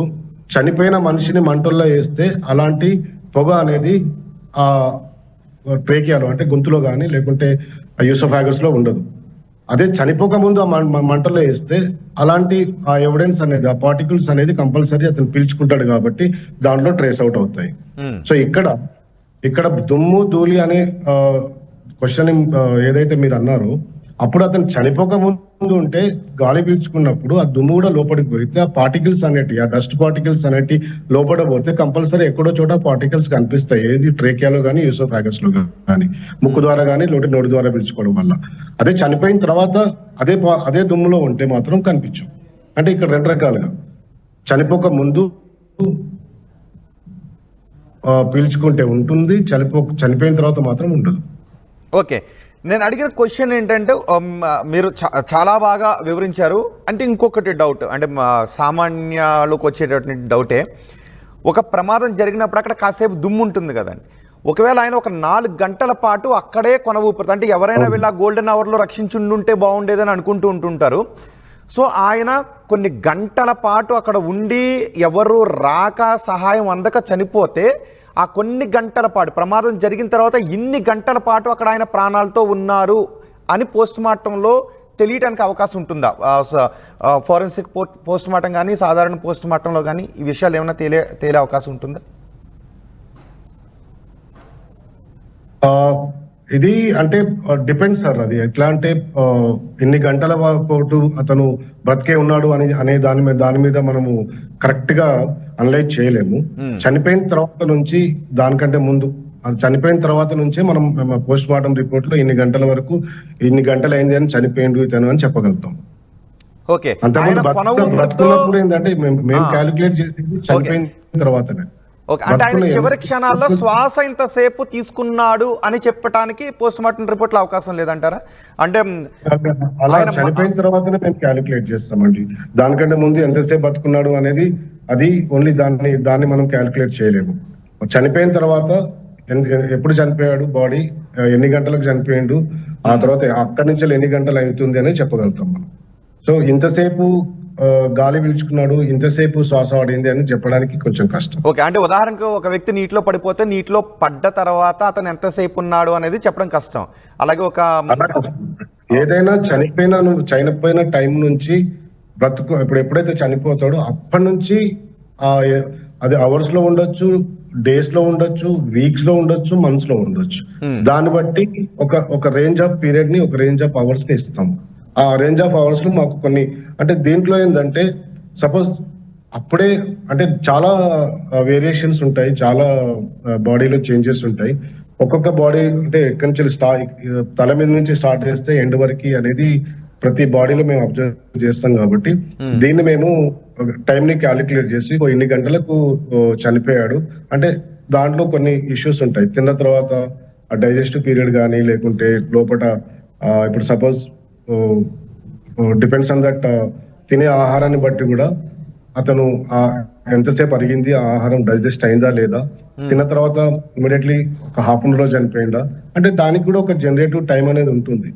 చనిపోయిన మనిషిని మంటల్లో వేస్తే అలాంటి పొగ అనేది ఆ ట్రేకియాలో అంటే గొంతులో కానీ లేకుంటే యూసోఫాగస్ లో ఉండదు. అదే చనిపోక ముందు ఆ మంటల్లో వేస్తే అలాంటి ఆ ఎవిడెన్స్ అనేది, ఆ పార్టికల్స్ అనేది కంపల్సరీ అతను పీల్చుకుంటాడు కాబట్టి దాంట్లో ట్రేస్ అవుట్ అవుతాయి. సో ఇక్కడ దుమ్ము ధూళి అనే క్వశ్చన్ ఏదైతే మీరు అన్నారో, అప్పుడు అతను చనిపోక ముందు ఉంటే గాలి పీల్చుకున్నప్పుడు ఆ దుమ్ము కూడా లోపలికి పోతే ఆ పార్టికల్స్ అనేటి, ఆ డస్ట్ పార్టికల్స్ అనేటి లోపల పోతే కంపల్సరీ ఎక్కడో చోట పార్టికల్స్ కనిపిస్తాయి. ఏది ట్రేకియాలో కానీ యూసోఫాగస్ లో కానీ, ముక్కు ద్వారా కానీ నోటి ద్వారా పీల్చుకోవడం వల్ల. అదే చనిపోయిన తర్వాత అదే దుమ్ములో ఉంటే మాత్రం కనిపించవు. అంటే ఇక్కడ రెండు రకాలుగా, చనిపోక ముందు పీల్చుకుంటే ఉంటుంది, చనిపోయిన తర్వాత మాత్రం ఉండదు. ఓకే, నేను అడిగిన క్వశ్చన్ ఏంటంటే, మీరు చాలా బాగా వివరించారు. అంటే ఇంకొకటి డౌట్, అంటే సామాన్యాలకు వచ్చేటటువంటి డౌటే, ఒక ప్రమాదం జరిగినప్పుడు అక్కడ కాసేపు దుమ్ము ఉంటుంది కదండి. ఒకవేళ ఆయన ఒక 4 గంటల పాటు అక్కడే కొన ఊపిరి, అంటే ఎవరైనా వెళ్ళి ఆ గోల్డెన్ అవర్లో రక్షించుంటే బాగుండేదని అనుకుంటూ ఉంటుంటారు. సో ఆయన కొన్ని గంటల పాటు అక్కడ ఉండి ఎవరు రాక సహాయం అందక చనిపోతే, ఆ కొన్ని గంటల పాటు ప్రమాదం జరిగిన తర్వాత ఇన్ని గంటల పాటు అక్కడ ఆయన ప్రాణాలతో ఉన్నారు అని పోస్ట్ మార్టంలో తెలియటానికి అవకాశం ఉంటుందా? ఫోరెన్సిక్ పోస్ట్ మార్టం కానీ సాధారణ పోస్ట్ మార్టంలో కానీ ఈ విషయాలు ఏమైనా తేలే అవకాశం ఉంటుందా? ఇది అంటే డిపెండ్స్ సార్. అది ఎట్లా అంటే ఇన్ని గంటల పాటు అతను బ్రతికే ఉన్నాడు అనే దాని మీద మనము కరెక్ట్ గా అనలైజ్ చేయలేము. చనిపోయిన తర్వాత నుంచి దానికంటే ముందు, అది చనిపోయిన తర్వాత నుంచే మనం పోస్ట్ మార్టం రిపోర్ట్ లో ఇన్ని గంటల వరకు ఇన్ని గంటలు అయింది అని చనిపోయిండు ఇతను అని చెప్పగలుగుతాం. ఓకే, అంతకుముందు బ్రతుకున్నప్పుడు ఏంటంటే మేము క్యాలిక్యులేట్ చేసి చనిపోయిన తర్వాతనే. ఓకే, అంటే ఆయన చివరి క్షణాల్లో శ్వాస ఇంతసేపు తీసుకున్నాడు అని చెప్పడానికి పోస్ట్ మార్టం రిపోర్ట్ లో అవకాశం లేదంటారా? అంటే అలా చనిపోయిన తర్వాతనే మేము క్యాలిక్యులేట్ చేస్తామండి. దానికంటే ముందు ఎంతసేపు బతుకున్నాడు అనేది అది ఓన్లీ దాన్ని మనం క్యాలిక్యులేట్ చేయలేము. చనిపోయిన తర్వాత ఎప్పుడు చనిపోయాడు, బాడీ ఎన్ని గంటలకు చనిపోయిండు, ఆ తర్వాత అక్కడి నుంచి ఎన్ని గంటలు అవుతుంది అని చెప్పగలుగుతాం మనం. సో ఇంతసేపు గాలి పీల్చుకున్నాడు, ఇంతసేపు శ్వాస ఆడింది అని చెప్పడానికి కొంచెం కష్టం. ఓకే, అంటే ఉదాహరణకు ఒక వ్యక్తి నీటిలో పడిపోతే నీటిలో పడ్డ తర్వాత అతను ఎంతసేపు ఉన్నాడు అనేది చెప్పడం కష్టం. అలాగే ఒక ఏదైనా చనిపోయిన టైం నుంచి ఇప్పుడు ఎప్పుడైతే చనిపోతాడో అప్పటి నుంచి అది అవర్స్ లో ఉండొచ్చు, డేస్ లో ఉండొచ్చు, వీక్స్ లో ఉండొచ్చు, మంత్స్ లో ఉండొచ్చు. దాన్ని బట్టి ఒక రేంజ్ ఆఫ్ పీరియడ్ ని, ఒక రేంజ్ ఆఫ్ అవర్స్ ని ఇస్తాం. ఆ రేంజ్ ఆఫ్ అవర్స్ లో మాకు కొన్ని అంటే దీంట్లో ఏంటంటే సపోజ్ అప్పుడే అంటే చాలా వేరియేషన్స్ ఉంటాయి, చాలా బాడీలో చేంజెస్ ఉంటాయి. ఒక్కొక్క బాడీ అంటే ఎక్కడి నుంచి తల మీద నుంచి స్టార్ట్ చేస్తే ఎండ్ వరకు అనేది ప్రతి బాడీలో మేము అబ్జర్వ్ చేస్తాం కాబట్టి దీన్ని మేము టైం ని క్యాలిక్యులేట్ చేసి ఇన్ని గంటలకు చనిపోయాడు అంటే దాంట్లో కొన్ని ఇష్యూస్ ఉంటాయి. తిన్న తర్వాత డైజెస్టివ్ పీరియడ్ కానీ లేకుంటే లోపల ఇప్పుడు సపోజ్ డిపెండ్స్ ఆన్ దట్ తినే ఆహారాన్ని బట్టి కూడా అతను ఎంతసేపు అరిగింది, ఆ ఆహారం డైజెస్ట్ అయిందా లేదా, తిన్న తర్వాత ఇమీడియట్లీ ఒక హాఫ్ అన్ అవర్ లో చనిపోయిందా అంటే దానికి కూడా ఒక జనరేటివ్ టైం అనేది ఉంటుంది.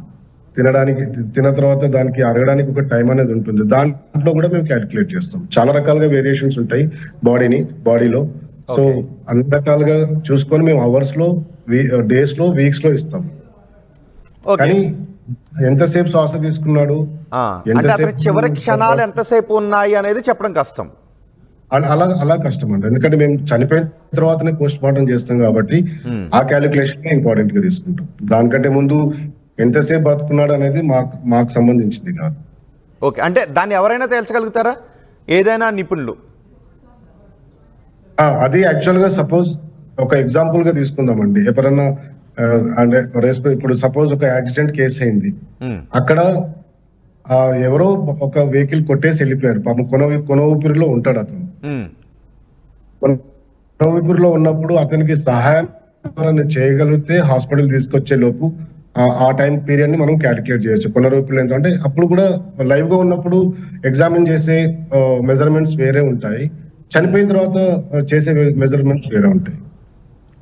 తిన్న తర్వాత దానికి అరగడానికి ఒక టైం అనేది ఉంటుంది. దాంట్లో కూడా మేము క్యాలిక్యులేట్ చేస్తాం. చాలా రకాలుగా వేరియేషన్స్ ఉంటాయి బాడీలో. సో అన్ని రకాలుగా చూసుకొని మేము అవర్స్ లో, డేస్ లో, వీక్స్ లో ఇస్తాం. కానీ ఎంతసేపు శ్వాస తీసుకున్నాడు, చివరి క్షణాలు ఎంతసేపు ఉన్నాయి అనేది చెప్పడం కష్టం. అలా కష్టం అండి. ఎందుకంటే మేము చనిపోయిన తర్వాతనే పోస్ట్ మార్టం చేస్తాం కాబట్టి ఆ క్యాలిక్యులేషన్ ఇంపార్టెంట్ గా తీసుకుంటాం. దానికంటే ముందు ఎంతసేపు బతుకున్నాడు అనేది మాకు సంబంధించింది కాదు. ఓకే, అంటే దాన్ని ఎవరైనా తేల్చగలుగుతారా, ఏదైనా నిపుణులు? అది యాక్చువల్ గా సపోజ్ ఒక ఎగ్జాంపుల్ గా తీసుకుందామండి. ఎవరన్నా అంటే ఇప్పుడు సపోజ్ ఒక యాక్సిడెంట్ కేసు అయింది, అక్కడ ఎవరో ఒక వెహికల్ కొట్టేసి వెళ్ళిపోయారు. పాపం కొన ఊపిరిలో ఉంటాడు అతను. కొన ఊపిరిలో ఉన్నప్పుడు అతనికి సహాయం చేయగలిగితే హాస్పిటల్ తీసుకొచ్చే లోపు ఆ టైం పీరియడ్ ని మనం క్యాలిక్యులేట్ చేయొచ్చు. కొన ఊపిరిలో ఎంత అంటే అప్పుడు కూడా లైవ్ గా ఉన్నప్పుడు ఎగ్జామిన్ చేసే మెజర్మెంట్స్ వేరే ఉంటాయి, చనిపోయిన తర్వాత చేసే మెజర్మెంట్స్ వేరే ఉంటాయి.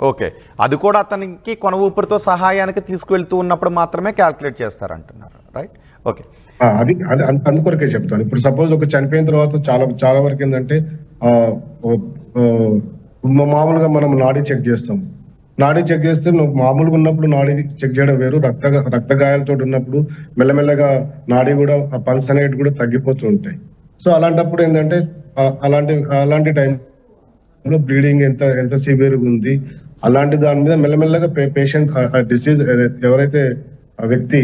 ఓకే, అది కూడా అతనికి కొన ఊపిరితో సహాయానికి తీసుకువెళ్తూ ఉన్నప్పుడు మాత్రమే క్యాల్కులేట్ చేస్తారంటున్నారు, రైట్? ఓకే, అది అందుకొరకే చెప్తాను. ఇప్పుడు సపోజ్ ఒక చనిపోయిన తర్వాత చాలా వరకు ఏంటంటే మామూలుగా మనం నాడీ చెక్ చేస్తాం. నాడీ చెక్ చేస్తే మామూలుగా ఉన్నప్పుడు నాడీ చెక్ చేయడం వేరు, రక్త గాయాలతో ఉన్నప్పుడు మెల్లమెల్లగా నాడీ కూడా పల్స్ అనేది కూడా తగ్గిపోతూ ఉంటాయి. సో అలాంటప్పుడు ఏంటంటే అలాంటి టైంలో బ్లీడింగ్ ఎంత సివియర్గా ఉంది అలాంటి దాని మీద మెల్లమెల్లగా పేషెంట్ డిసీజ్ ఎవరైతే వ్యక్తి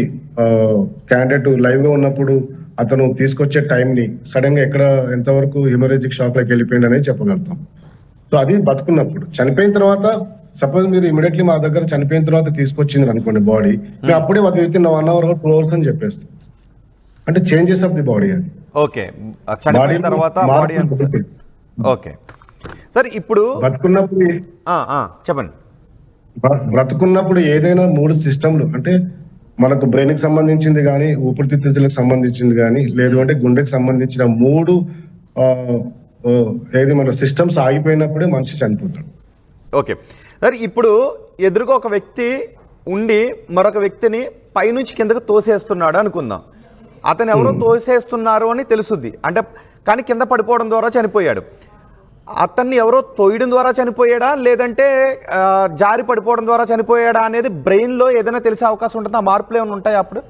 క్యాండిడేట్ లైవ్ గా ఉన్నప్పుడు అతను తీసుకొచ్చే టైం ని సడన్ గా ఎంతవరకు హిమరేజిక్ షాక్ లోకి వెళ్ళిపోయింది అనేది చెప్పగలుగుతాం. సో అది బతుకున్నప్పుడు. చనిపోయిన తర్వాత సపోజ్ మీరు ఇమీడియట్లీ మా దగ్గర చనిపోయిన తర్వాత తీసుకొచ్చింది అనుకోండి బాడీ, మేము అప్పుడే విత్ ఇన్ 1 hour 2 hours అని చెప్పేస్తాం. అంటే చేంజెస్ ఆఫ్ ది బాడీ అది. ఓకే, చనిపోయిన తర్వాత బాడీ. ఓకే సార్, ఇప్పుడు బతుకున్నప్పుడు చెప్పండి. బ్రతుకున్నప్పుడు ఏదైనా 3 సిస్టమ్లు అంటే మనకు బ్రెయిన్ కి సంబంధించింది కానీ, ఊపిరితిత్తులకు సంబంధించింది కానీ, లేదు అంటే గుండెకి సంబంధించిన 3 ఏది మన సిస్టమ్స్ ఆగిపోయినప్పుడే మనిషి చనిపోతాడు. ఓకే సార్, ఇప్పుడు ఎదురుగా ఒక వ్యక్తి ఉండి మరొక వ్యక్తిని పైనుంచి కిందకు తోసేస్తున్నాడు అనుకుందాం. అతను ఎవరో తోసేస్తున్నారు అని తెలుసుద్ది, అంటే కానీ కింద పడిపోవడం ద్వారా చనిపోయాడు. అతన్ని ఎవరో తోయడం ద్వారా చనిపోయాడా లేదంటే జారి పడిపోవడం ద్వారా చనిపోయాడా అనేది బ్రెయిన్లో ఏదైనా తెలిసే అవకాశం ఉంటుంది? ఆ మార్పులు ఏమైనా ఉంటాయి అప్పుడు?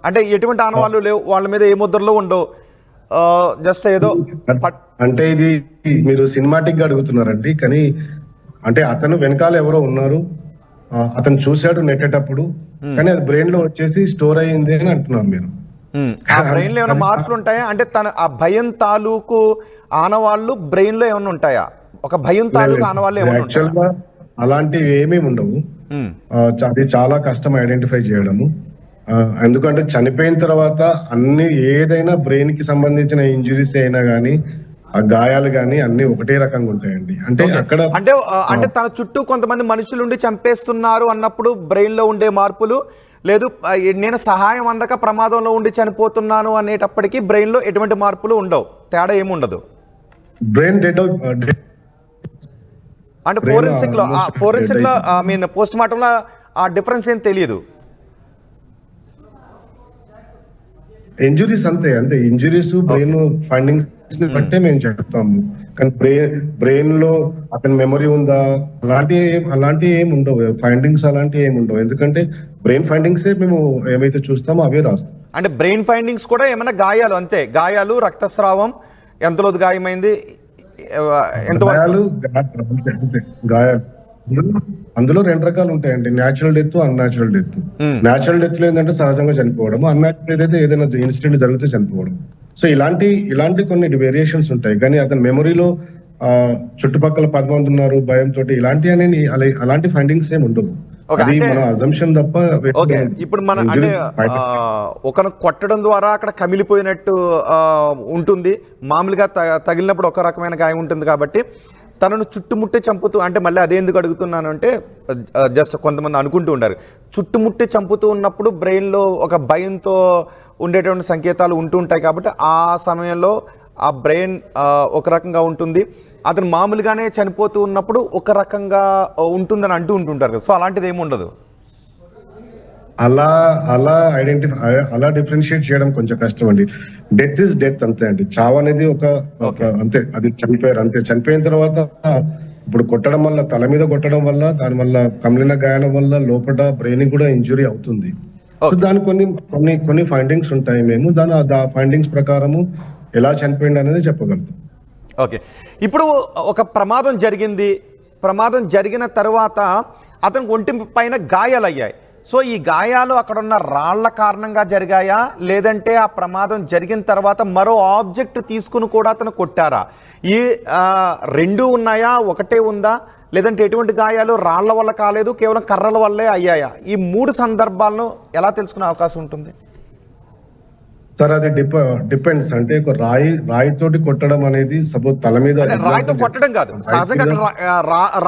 అంటే ఎటువంటి ఆనవాళ్ళు లేవు, వాళ్ళ మీద ఏ ముద్రలో ఉండవు, జస్ట్ ఏదో. అంటే ఇది మీరు సినిమాటిక్ గా అడుగుతున్నారండి, కానీ అంటే అతను వెనకాల ఎవరో ఉన్నారు, అతను చూశాడు నెట్టేటప్పుడు, కానీ అది బ్రెయిన్ లో వచ్చేసి స్టోర్ అయ్యింది అని అంటున్నారు మీరు. ఆ బ్రెయిన్ లో ఏమైనా మార్పులు ఉంటాయా? అంటే తన ఆ భయం తాలూకు ఆనవాళ్ళు బ్రెయిన్ లో ఏమైనా ఉంటాయా? ఒక భయం తాలూకు ఆనవాళ్ళు ఏమైనా ఉంటాయా? యాక్చువల్ గా అలాంటివి ఏమీ ఉండవు. అది చాలా కష్టం ఐడెంటిఫై చేయడము. ఎందుకంటే చనిపోయిన తర్వాత అన్ని ఏదైనా బ్రెయిన్ కి సంబంధించిన ఇంజురీస్ అయినా గానీ, ఆ గాయాలు గానీ అన్ని ఒకటే రకంగా ఉంటాయండి. అంటే అక్కడ అంటే తన చుట్టూ కొంతమంది మనుషులు ఉండి చంపేస్తున్నారు అన్నప్పుడు బ్రెయిన్ లో ఉండే మార్పులు లేదు, నేను సహాయం అందక ప్రమాదంలో ఉండి చనిపోతున్నాను అనేటప్పటికీ బ్రెయిన్ లో ఎటువంటి మార్పులు ఉండవు, తేడా ఏముండదు. బ్రెయిన్ డెడ్ అంటే ఫోరెన్సిక్ లో ఐ మీన్ పోస్ట్ మార్టం లో ఆ డిఫరెన్స్ ఏం తెలియదు. ఇంజురీస్ అంతే ఇంజురీస్ బ్రెయిన్ ఫైండింగ్స్ బట్టే మేము చెప్తాము. కానీ బ్రెయిన్ లో అతని మెమరీ ఉందా అలాంటి ఏమి ఉండవు, ఫైండింగ్స్ అలాంటివి ఏమి ఉండవు. ఎందుకంటే బ్రెయిన్ ఫైండింగ్స్ మేము ఏమైతే చూస్తామో అవే రాస్తాం. అంటే బ్రెయిన్ ఫైండింగ్స్ కూడా ఏమైనా గాయాలు అంతే, గాయాలు, రక్తస్రావం, ఎంతలో గాయమైంది, గాయాలు అందులో 2 రకాలు ఉంటాయండి, natural death, unnatural death. Natural death లో ఏంటంటే సహజంగా చనిపోవడం, అన్యాచురల్ అయితే ఏదైనా ఇన్సిడెంట్ జరిగితే చనిపోవడం. సో ఇలాంటి కొన్ని వేరియేషన్స్ ఉంటాయి. కానీ అతని మెమరీలో చుట్టుపక్కల 10 మంది ఉన్నారు భయంతో అలాంటి ఫైండింగ్స్ ఏమి ఉండవు. అది మన అజంప్షన్ తప్ప. ఓకే, ఇప్పుడు మన అంటే ఒకరు కొట్టడం ద్వారా అక్కడ కమిలిపోయినట్టు ఉంటుంది, మామూలుగా తగిలినప్పుడు ఒక రకమైన గాయం ఉంటుంది. కాబట్టి తనను చుట్టుముట్టి చంపుతూ, అంటే మళ్ళీ అదే ఎందుకు అడుగుతున్నాను అంటే జస్ట్ కొంతమంది అనుకుంటూ ఉంటారు, చుట్టుముట్టి చంపుతూ ఉన్నప్పుడు బ్రెయిన్లో ఒక భయంతో ఉండేటువంటి సంకేతాలు ఉంటూ ఉంటాయి. కాబట్టి ఆ సమయంలో ఆ బ్రెయిన్ ఒక రకంగా ఉంటుంది, అతను మామూలుగానే చనిపోతూ ఉన్నప్పుడు ఒక రకంగా ఉంటుందని ఉంటుంటారు కదా. సో అలాంటిది ఏమి ఉండదు. అలా డిఫరెన్షియేట్ చేయడం కొంచెం కష్టం అండి. డెత్ ఇస్ డెత్ అంతే అండి. చావు అనేది ఒక అంతే, అది చనిపోయారు అంతే. చనిపోయిన తర్వాత ఇప్పుడు కొట్టడం వల్ల, తల మీద కొట్టడం వల్ల, దాని వల్ల కమిలిన గాయాల వల్ల లోపల బ్రెయిన్ కూడా ఇంజురీ అవుతుంది. సో దాని కొన్ని ఫైండింగ్స్ ఉంటాయి. మేము ఆ ఫైండింగ్స్ ప్రకారము ఎలా చనిపోయింది అనేది చెప్పగలుగుతాం. ఓకే, ఇప్పుడు ఒక ప్రమాదం జరిగింది, ప్రమాదం జరిగిన తర్వాత అతనికి ఒంటి పైన గాయాలు అయ్యాయి. సో ఈ గాయాలు అక్కడున్న రాళ్ల కారణంగా జరిగాయా, లేదంటే ఆ ప్రమాదం జరిగిన తర్వాత మరో ఆబ్జెక్ట్ తీసుకుని కూడా అతను కొట్టారా? ఈ రెండు ఉన్నాయా, ఒకటే ఉందా, లేదంటే ఎటువంటి గాయాలు రాళ్ల వల్ల కాలేదు, కేవలం కర్రల వల్లే అయ్యాయా? ఈ 3 సందర్భాలను ఎలా తెలుసుకునే అవకాశం ఉంటుంది? సార్ అది డిపెండ్స్. అంటే ఒక రాయితోటి కొట్టడం అనేది సపోజ్ తల మీద, రాయితో కొట్టడం కాదు, సహజంగా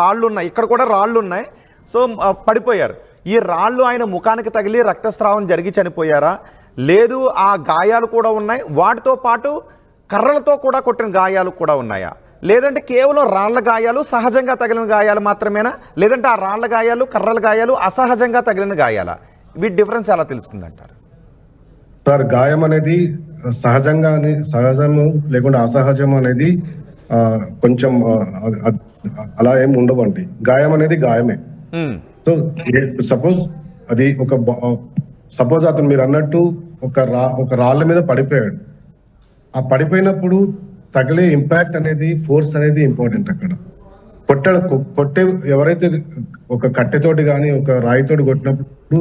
రాళ్ళు ఉన్నాయి, ఇక్కడ కూడా రాళ్ళు ఉన్నాయి. సో పడిపోయారు. ఈ రాళ్ళు ఆయన ముఖానికి తగిలి రక్తస్రావం జరిగి చనిపోయారా, లేదు ఆ గాయాలు కూడా ఉన్నాయి, వాటితో పాటు కర్రలతో కూడా కొట్టిన గాయాలు కూడా ఉన్నాయా, లేదంటే కేవలం రాళ్ల గాయాలు, సహజంగా తగిలిన గాయాలు మాత్రమేనా, లేదంటే ఆ రాళ్ల గాయాలు, కర్రల గాయాలు అసహజంగా తగిలిన గాయాలా? వీటి డిఫరెన్స్ ఎలా తెలుస్తుంది అంటారు? సార్ గాయం అనేది సహజము లేకుండా అసహజం అనేది కొంచెం అలా ఏమి ఉండవండి. గాయం అనేది గాయమే. సో సపోజ్ అతను మీరు అన్నట్టు ఒక రాళ్ళ మీద పడిపోయాడు. ఆ పడిపోయినప్పుడు తగిలే ఇంపాక్ట్ అనేది, ఫోర్స్ అనేది ఇంపార్టెంట్. అక్కడ కొట్టే ఎవరైతే ఒక కట్టెతోటి కానీ ఒక రాయితోటి కొట్టినప్పుడు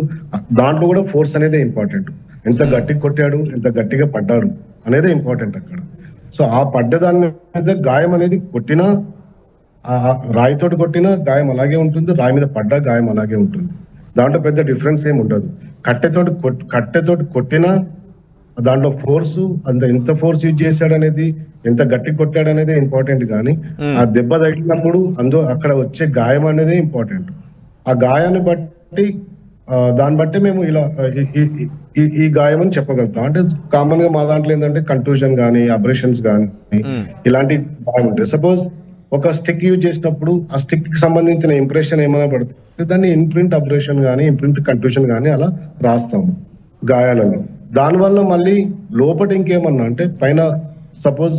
దాంట్లో కూడా ఫోర్స్ అనేది ఇంపార్టెంట్. ఎంత గట్టిగా కొట్టాడు, ఎంత గట్టిగా పడ్డాడు అనేది ఇంపార్టెంట్ అక్కడ. సో ఆ పడ్డదాని మీద గాయం అనేది కొట్టినా, రాయితోటి కొట్టినా గాయం అలాగే ఉంటుంది, రాయి మీద పడ్డా గాయం అలాగే ఉంటుంది. దాంట్లో పెద్ద డిఫరెన్స్ ఏమి ఉండదు. కట్టెతోటి కొట్టినా దాంట్లో ఫోర్సు, ఎంత ఫోర్స్ యూజ్ చేశాడు అనేది, ఎంత గట్టి కొట్టాడు అనేది ఇంపార్టెంట్. కానీ ఆ దెబ్బ తగిలినప్పుడు అక్కడ వచ్చే గాయం అనేది ఇంపార్టెంట్. ఆ గాయాన్ని బట్టి దాన్ని బట్టి మేము ఇలా ఈ గాయం అని చెప్పగలుగుతాం. అంటే కామన్ గా మా దాంట్లో ఏంటంటే కంటూజన్ కానీ, అబ్రేషన్స్ కానీ ఇలాంటి గాయం ఉంటాయి. సపోజ్ ఒక స్టిక్ యూజ్ చేసినప్పుడు ఆ స్టిక్ కి సంబంధించిన ఇంప్రెషన్ ఏమైనా పడుతుంది, దాన్ని ఇంప్రింట్ అబ్రేషన్ కానీ, ఇంప్రింట్ కంటూషన్ కానీ అలా రాస్తాము గాయాలలో. దానివల్ల మళ్ళీ లోపల ఇంకేమన్నా అంటే పైన సపోజ్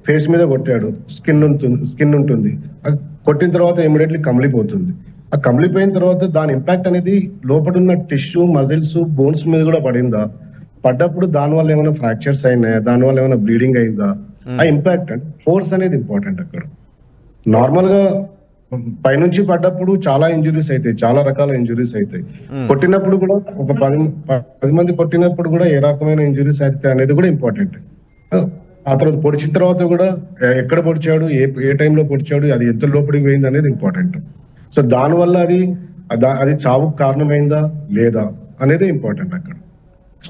ఫేస్ మీద కొట్టాడు, స్కిన్ ఉంటుంది, కొట్టిన తర్వాత ఇమీడియట్లీ కమిలిపోతుంది. ఆ కమిలిపోయిన తర్వాత దాని ఇంపాక్ట్ అనేది లోపల ఉన్న టిష్యూ, మజిల్స్, బోన్స్ మీద కూడా పడిందా, పడ్డప్పుడు దానివల్ల ఏమైనా ఫ్రాక్చర్స్ అయినాయా, దానివల్ల ఏమైనా బ్లీడింగ్ అయిందా, ఆ ఇంపాక్ట్ అంటే ఫోర్స్ అనేది ఇంపార్టెంట్ అక్కడ. నార్మల్ గా పైనుంచి పడ్డప్పుడు చాలా ఇంజురీస్ అవుతాయి, చాలా రకాల ఇంజురీస్ అవుతాయి. కొట్టినప్పుడు కూడా ఒక 10 మంది కొట్టినప్పుడు కూడా ఏ రకమైన ఇంజురీస్ అవుతాయి అనేది కూడా ఇంపార్టెంట్. ఆ తర్వాత పొడిచిన తర్వాత కూడా ఎక్కడ పొడిచాడు, ఏ టైంలో పొడిచాడు, అది ఎంత లోపలికి పోయింది అనేది ఇంపార్టెంట్. సో దానివల్ల అది చావుకు కారణమైందా లేదా అనేది ఇంపార్టెంట్ అక్కడ.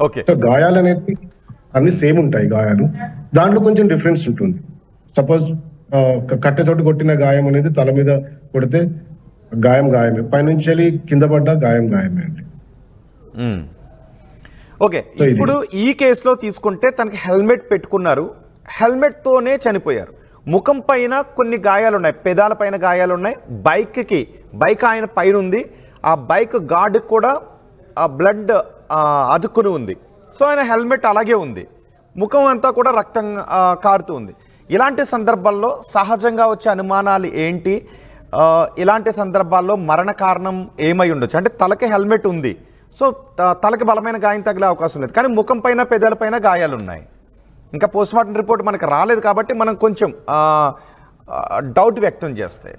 ఓకే. సో గాయాలు అనేది అన్ని సేమ్ ఉంటాయి గాయాలు, దాంట్లో కొంచెం డిఫరెన్స్ ఉంటుంది. సపోజ్ కట్టెతోటి కొట్టిన గాయం అనేది తల మీద కొడితే గాయమే, పైనుంచి వెళ్ళి కింద పడ్డా గాయమే అండి. ఓకే, ఇప్పుడు ఈ కేసులో తీసుకుంటే తనకి హెల్మెట్ పెట్టుకున్నారు, హెల్మెట్ తోనే చనిపోయారు. ముఖం పైన కొన్ని గాయాలు ఉన్నాయి, పెదాల పైన గాయాలు ఉన్నాయి, బైక్ ఆయన పైన ఉంది, ఆ బైక్ గార్డుకి కూడా ఆ బ్లడ్ అతుక్కుని ఉంది. సో ఆయన హెల్మెట్ అలాగే ఉంది, ముఖం అంతా కూడా రక్తం కారుతూ ఉంది. ఇలాంటి సందర్భాల్లో సహజంగా వచ్చే అనుమానాలు ఏంటి? ఇలాంటి సందర్భాల్లో మరణ కారణం ఏమై ఉండొచ్చు? అంటే తలకి హెల్మెట్ ఉంది, సో తలకి బలమైన గాయం తగిలే అవకాశం లేదు, కానీ ముఖం పైన పెదాల పైన గాయాలు ఉన్నాయి. ఇంకా పోస్ట్మార్టం రిపోర్ట్ మనకు రాలేదు కాబట్టి మనం కొంచెం డౌట్ వ్యక్తం చేస్తాయి.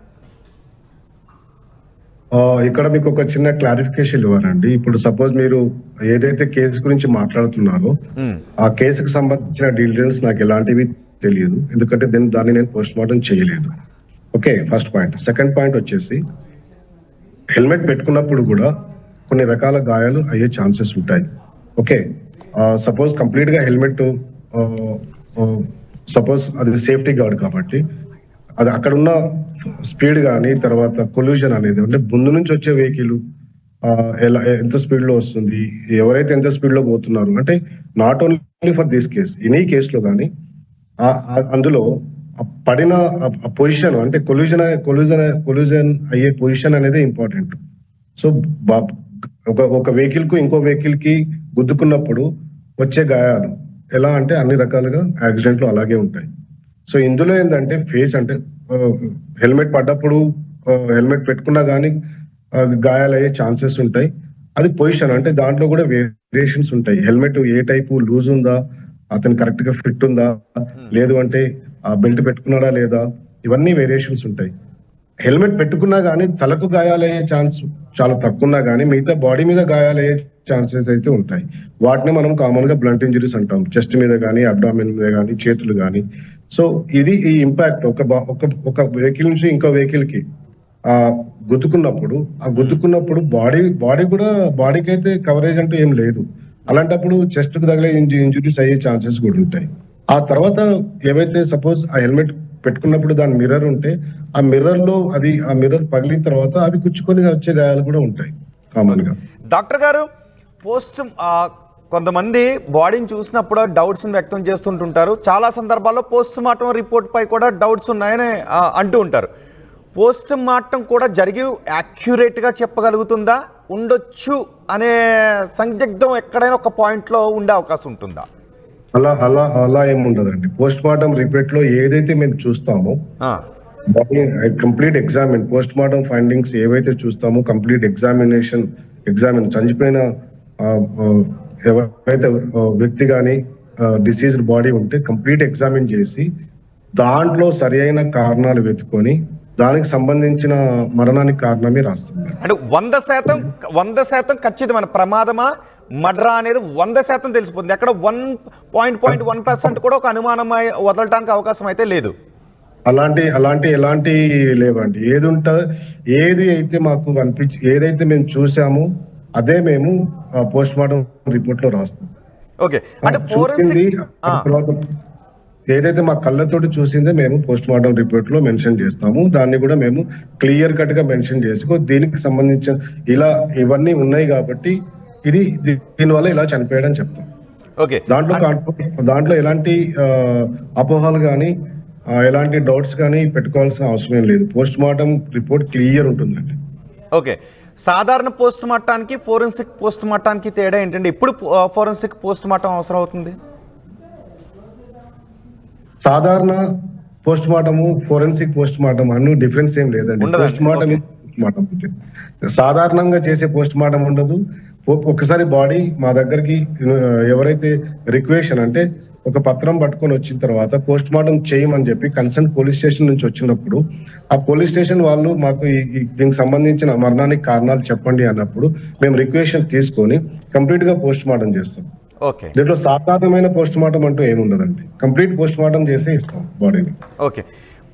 ఇక్కడ మీకు ఒక చిన్న క్లారిఫికేషన్ ఇవ్వాలండి. ఇప్పుడు సపోజ్ మీరు ఏదైతే కేసు గురించి మాట్లాడుతున్నారో ఆ కేసుకు సంబంధించిన డీటెయిల్స్ నాకు ఎలాంటివి తెలియదు, ఎందుకంటే దాన్ని నేను పోస్ట్ మార్టం చేయలేదు. Okay, first point. Second point వచ్చేసి హెల్మెట్ పెట్టుకున్నప్పుడు కూడా కొన్ని రకాల గాయాలు అయ్యే ఛాన్సెస్ ఉంటాయి. ఓకే, సపోజ్ కంప్లీట్ గా హెల్మెట్, సపోజ్ అది సేఫ్టీ గార్డ్ కాబట్టి అది అక్కడ ఉన్న స్పీడ్ కానీ తర్వాత కొల్యూషన్ అనేది, అంటే ముందు నుంచి వచ్చే వెహికల్ ఎంత స్పీడ్ లో వస్తుంది, ఎవరైతే ఎంత స్పీడ్ లో పోతున్నారు, అంటే not only for this case, any కేసులో కానీ అందులో పడిన పొజిషన్, అంటే కొల్యూజన్ అయ్యే పొజిషన్ అనేది ఇంపార్టెంట్. సో ఒక వెహికల్ కు ఇంకో వెహికల్ కి గుద్దుకున్నప్పుడు వచ్చే గాయాలు ఎలా అంటే అన్ని రకాలుగా యాక్సిడెంట్లు అలాగే ఉంటాయి. సో ఇందులో ఏంటంటే ఫేస్, అంటే హెల్మెట్ పడ్డప్పుడు హెల్మెట్ పెట్టుకున్నా కానీ గాయాలు అయ్యే ఛాన్సెస్ ఉంటాయి. అది పొజిషన్, అంటే దాంట్లో కూడా వేరియేషన్స్ ఉంటాయి. హెల్మెట్ ఏ టైపు లూజ్ ఉందా, అతను కరెక్ట్ గా ఫిట్ ఉందా, లేదు అంటే ఆ బెల్ట్ పెట్టుకున్నాడా లేదా, ఇవన్నీ వేరియేషన్స్ ఉంటాయి. హెల్మెట్ పెట్టుకున్నా కానీ తలకు గాయాలయ్యే ఛాన్స్ చాలా తక్కువ ఉన్నా కానీ మిగతా బాడీ మీద గాయాలయ్యే ఛాన్సెస్ అయితే ఉంటాయి. వాటిని మనం కామన్ గా బ్లంట్ ఇంజరీస్ అంటాం. చెస్ట్ మీద కానీ, అబ్డామిన్ మీద కానీ, చేతులు కానీ. సో ఇది ఈ ఇంపాక్ట్ ఒక వెహికల్ నుంచి ఇంకో వెహికల్ కి గుద్దుకున్నప్పుడు బాడీ కూడా, బాడీకి అయితే కవరేజ్ అంటూ ఏం లేదు. అలాంటప్పుడు చెస్ట్ కు తగిలే ఇంజురీస్ అయ్యే ఛాన్సెస్ కూడా ఉంటాయి. ఆ తర్వాత ఏవైతే సపోజ్ ఆ హెల్మెట్ పెట్టుకున్నప్పుడు దాని మిర్రర్ ఉంటే ఆ మిర్రర్ లో ఆ మిర్రర్ పగిలిన తర్వాత అవి కుచ్చుకొని వచ్చే గాయాలు కూడా ఉంటాయి కామన్ గా. డాక్టర్ గారు, కొంతమంది బాడీని చూసినప్పుడు డౌట్స్ వ్యక్తం చేస్తుంటుంటారు. చాలా సందర్భాల్లో పోస్ట్ మార్టం రిపోర్ట్ పై కూడా డౌట్స్ ఉన్నాయని అంటూ ఉంటారు. పోస్ట్ మార్టం కూడా జరిగి యాక్యురేట్ గా చెప్పగలుగుతుందా, ఉండొచ్చు అనే సందిగ్ధం ఎక్కడైనా ఒక పాయింట్ లో ఉండే అవకాశం ఉంటుందా? అలా ఏముండదండి. పోస్ట్ మార్టం రిపోర్ట్ లో ఏదైతే మేము చూస్తామో complete examine, post mortem findings ఏవైతే చూస్తామో కంప్లీట్ ఎగ్జామిన్ చనిపోయిన ఎవరైతే వ్యక్తి కానీ డిసీజ్డ్ బాడీ ఉంటే కంప్లీట్ ఎగ్జామిన్ చేసి దాంట్లో సరి అయిన కారణాలు వెతుకొని దానికి సంబంధించిన మరణానికి కారణమే రాస్తుంది. అంటే 100% ఖచ్చితమైన ప్రమాదమా మర్డరా అనేది 100% తెలిసిపోతుంది. అక్కడ 1.1% కూడా ఒక అనుమానం వదలటానికి అవకాశం అయితే లేదు. అలాంటి ఎలాంటి లేవండి. ఏది అయితే మాకు ఏదైతే మేము చూసామో అదే మేము పోస్ట్ మార్టం రిపోర్ట్ లో రాస్తాం. ఓకే, అంటే ఫోరెన్సిక్ ఏదైతే మా కళ్ళతోటి చూసిందే మేము పోస్ట్ మార్టం రిపోర్ట్ లో మెన్షన్ చేస్తాము. దాన్ని కూడా మేము క్లియర్ కట్ గా మెన్షన్ చేసుకో దీనికి సంబంధించిన ఇవన్నీ ఉన్నాయి కాబట్టి దీనివల్ల ఇలా చనిపోయాడని చెప్తాం. ఓకే, దాంట్లో ఎలాంటి అపోహలు కానీ ఎలాంటి డౌట్స్ కానీ పెట్టుకోవాల్సిన అవసరం లేదు. పోస్ట్ మార్టం రిపోర్ట్ క్లియర్ ఉంటుందండి. ఓకే, సాధారణ పోస్ట్ మార్టానికి ఫోరెన్సిక్ పోస్ట్ మార్టానికి తేడా ఏంటంటే ఇప్పుడు ఫోరెన్సిక్ పోస్ట్ మార్టం అవసరం అవుతుంది? సాధారణ పోస్ట్ మార్టము ఫోరెన్సిక్ పోస్ట్ మార్టం అన్ని డిఫరెన్స్ ఏం లేదండి. పోస్ట్ మార్టం సాధారణంగా చేసే పోస్ట్ మార్టం ఉండదు, ఒకసారి బాడీ మా దగ్గరికి ఎవరైతే రిక్వెషన్ అంటే ఒక పత్రం పట్టుకొని వచ్చిన తర్వాత పోస్ట్ మార్టం చేయమని చెప్పి కన్సర్న్ పోలీస్ స్టేషన్ నుంచి వచ్చినప్పుడు ఆ పోలీస్ స్టేషన్ వాళ్ళు మాకు దీనికి సంబంధించిన మరణానికి కారణాలు చెప్పండి అన్నప్పుడు మేము రిక్వెషన్ తీసుకొని కంప్లీట్ గా పోస్ట్ మార్టం చేస్తాం. ఓకే దీంట్లో సాధారణమైన పోస్ట్ మార్టం అంటూ ఏముండదండి, కంప్లీట్ పోస్ట్ మార్టం చేసి ఇస్తాం బాడీని. ఓకే